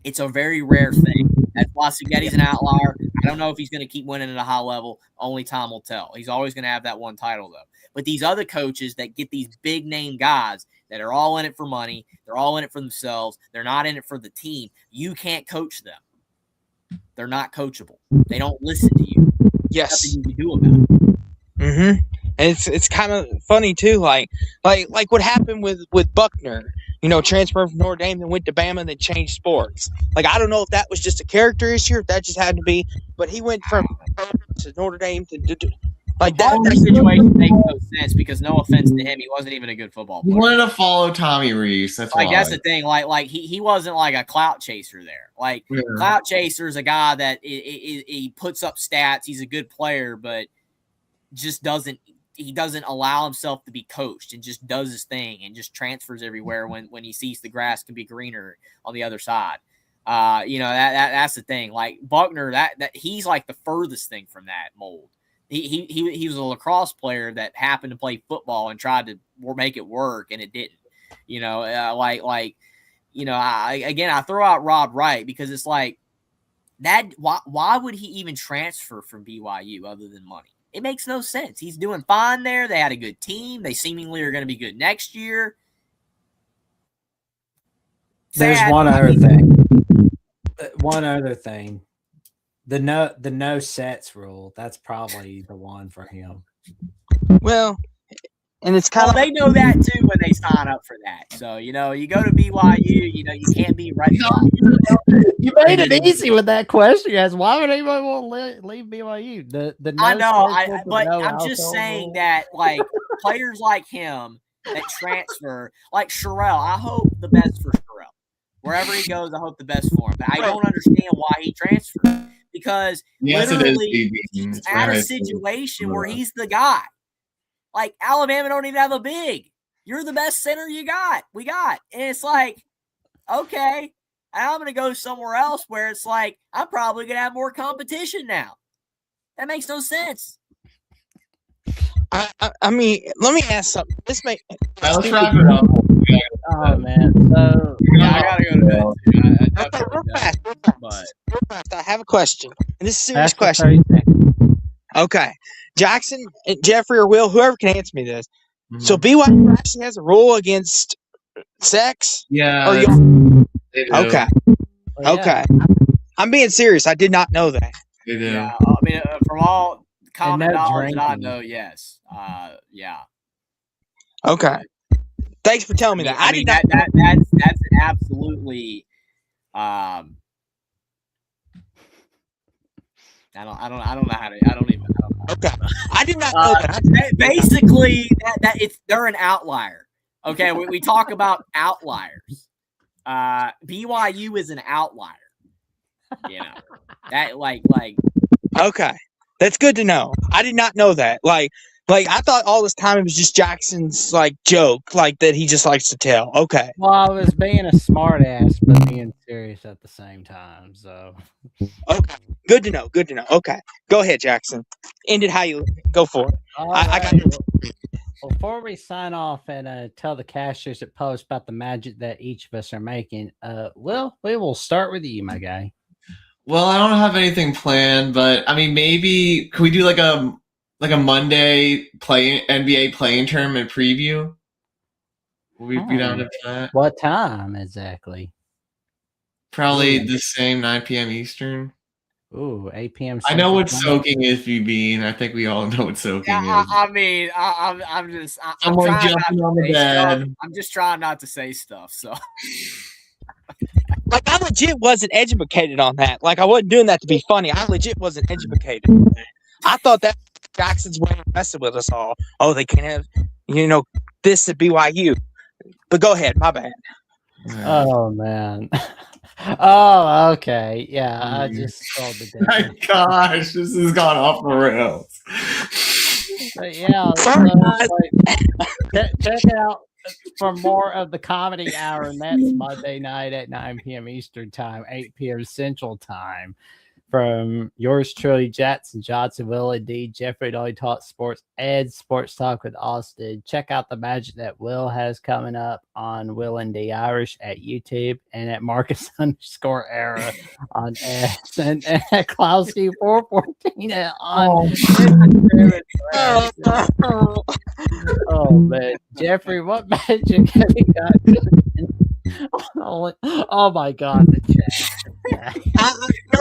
It's a very rare thing. That's why Cignetti's an outlier. I don't know if he's going to keep winning at a high level. Only time will tell. He's always going to have that one title, though. But these other coaches that get these big-name guys that are all in it for money, they're all in it for themselves, they're not in it for the team, you can't coach them. They're not coachable. They don't listen to you. Yes. There's nothing you can do about it. Mm-hmm. And it's kind of funny, too, like what happened with Buckner. Transferred from Notre Dame, then went to Bama, then changed sports. Like, I don't know if that was just a character issue, if that just had to be, but he went from to Notre Dame to Like the that Buckner situation makes no sense because no offense to him, he wasn't even a good football He player. wanted to follow Tommy Reese. That's Like why. that's the thing. Like he wasn't like a clout chaser there. Like clout chaser is a guy that he puts up stats. He's a good player, but just doesn't allow himself to be coached and just does his thing and just transfers everywhere when he sees the grass can be greener on the other side. That's the thing. Like Buckner, that he's like the furthest thing from that mold. He was a lacrosse player that happened to play football and tried to make it work, and it didn't. I throw out Rob Wright because it's like that. Why would he even transfer from BYU other than money? It makes no sense. He's doing fine there. They had a good team. They seemingly are going to be good next year. There's one other thing. One other thing. The no sets rule. That's probably the one for him. Well, and it's kind of they know that too when they sign up for that. So you go to BYU. You can't be right. You made it easy with that question, guys. Why would anybody want to leave BYU? The no I know, but I'm just saying that like players like him that transfer, like Sherrell. I hope the best for Sherrell. Wherever he goes, I hope the best for him. But I don't understand why he transferred because literally he's at a situation where he's the guy. Like Alabama don't even have a big. You're the best center we got. And it's like, okay, I'm going to go somewhere else where it's like, I'm probably going to have more competition now. That makes no sense. I mean, let me ask something. Let's wrap it up. Oh man, so I gotta go to bed. Real fast. I have a question, and this is a serious question. 30 seconds. Okay, Jackson, Jeffrey, or Will, whoever can answer me this. Mm-hmm. So BYU actually has a rule against sex. Yeah. Okay. Well, okay. I'm being serious. I did not know that. They do. Yeah, I mean, from all common knowledge that I know, yes. Yeah. Okay. Thanks for telling me that. I did not. That's an absolutely. I don't know how to. I don't know. Okay. I did not know that. Basically, they're an outlier. Okay, we talk about outliers. BYU is an outlier. That like. Okay, that's good to know. I did not know that. Like I thought all this time it was just Jackson's like joke, like that he just likes to tell. Okay. Well, I was being a smart ass, but being serious at the same time. So. Okay. Good to know. Okay. Go ahead, Jackson. End it how you go for it. I got it. Before we sign off and tell the cashers at Post about the magic that each of us are making, we will start with you, my guy. Well, I don't have anything planned, but I mean, maybe could we do like a Monday NBA playing tournament preview? Will we be down to that? What time exactly? Probably the same 9 p.m. Eastern. Ooh, 8 p.m. I know what soaking is, VB. I think we all know what soaking is. I mean, I'm like jumping on the bed. I'm just trying not to say stuff. So, like, I legit wasn't educated on that. Like, I wasn't doing that to be funny. I legit wasn't educated. I thought that Jackson's way of messing with us all. Oh, they can't have, this at BYU. But go ahead. My bad. Oh man. Oh, okay. Yeah, I just saw the difference. My gosh, this has gone off the rails. But yeah, check out for more of the Comedy Hour, and that's Monday night at 9 p.m. Eastern Time, 8 p.m. Central Time. From yours truly, Jackson Johnson, Will and D, Jeffrey Only Talk Sports, Ed Sports Talk with Austin. Check out the magic that Will has coming up on Will and D Irish at YouTube and at Marcus_Era on X and at Klowski414 on Oh man, Jeffrey, what magic have you got? Oh my God, the chat.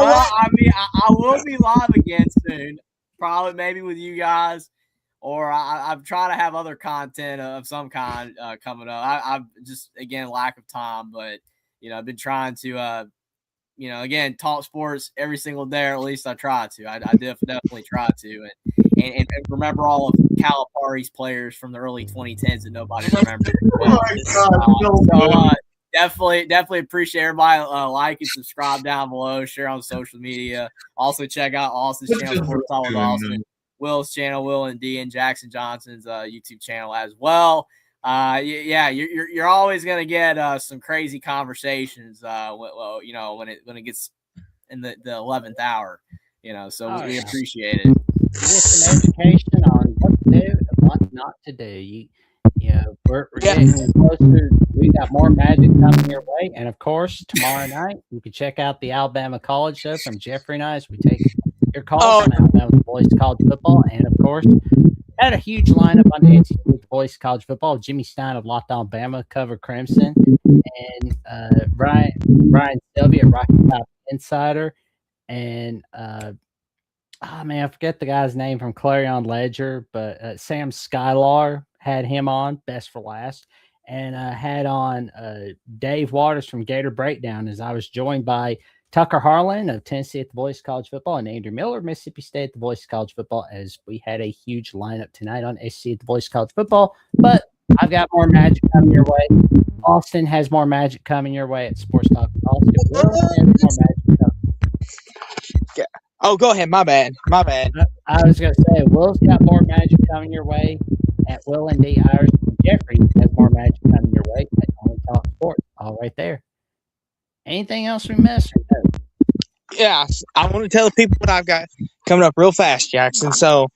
I mean, I will be live again soon, probably maybe with you guys, or I'm trying to have other content of some kind coming up. I've just, again, lack of time, but, I've been trying to, again, talk sports every single day, or at least I try to. I definitely try to. and remember all of Calipari's players from the early 2010s that nobody remembers. Definitely appreciate everybody like and subscribe down below, share on social media. Also check out Austin's channel, Sports Talk with Austin, Will's channel, Will and D, and Jackson Johnson's YouTube channel as well. You're always gonna get some crazy conversations. When it gets in the 11th hour, so we appreciate it. Get some education on what to do and what not to do. We're getting closer. We got more magic coming your way, and of course, tomorrow night you can check out the Alabama College Show from Jeffrey and I as we take your calls on Alabama Boys College Football, and of course, had a huge lineup on the NCAA with Boys College Football. Jimmy Stein of Locked On Bama covered Crimson, and Ryan Sylvia, Rocky Top Insider, and I forget the guy's name from Clarion Ledger, but Sam Skylar had him on, best for last, and had on Dave Waters from Gator Breakdown, as I was joined by Tucker Harlan of Tennessee at the Boys College Football and Andrew Miller of Mississippi State at the Boys College Football, as we had a huge lineup tonight on SC at the Boys College Football. But I've got more magic coming your way. Austin has more magic coming your way at Sports Talk with Austin. Will has more magic coming. Yeah. Oh, go ahead. My bad. I was going to say, Will's got more magic coming your way at Will and D. Irish. Jeffrey has more magic coming your way at Only Talk Sports. All right there. Anything else we missed? Yeah, I want to tell the people what I've got coming up real fast, Jackson. So,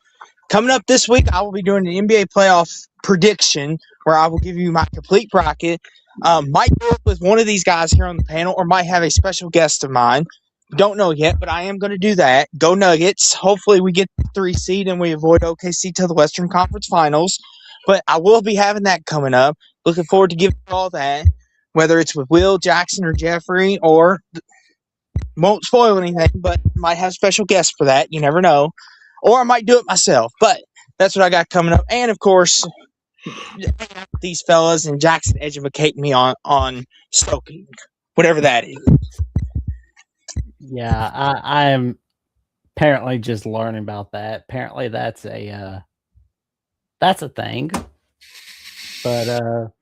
coming up this week, I will be doing an NBA playoff prediction where I will give you my complete bracket. Might go up with one of these guys here on the panel, or might have a special guest of mine. Don't know yet, but I am going to do that. Go Nuggets. Hopefully we get the 3 seed and we avoid OKC to the Western Conference Finals. But I will be having that coming up. Looking forward to giving you all that, whether it's with Will, Jackson, or Jeffrey, or won't spoil anything, but might have special guests for that. You never know. Or I might do it myself. But that's what I got coming up. And, of course, these fellas and Jackson educating me on stoking, whatever that is. Yeah, I am apparently just learning about that. Apparently that's a thing. But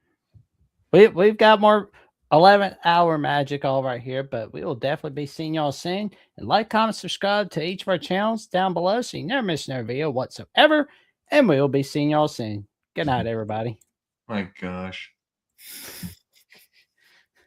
we've got more 11th-hour magic all right here, but we will definitely be seeing y'all soon. And like, comment, subscribe to each of our channels down below so you never miss another video whatsoever. And we will be seeing y'all soon. Good night, everybody. My gosh.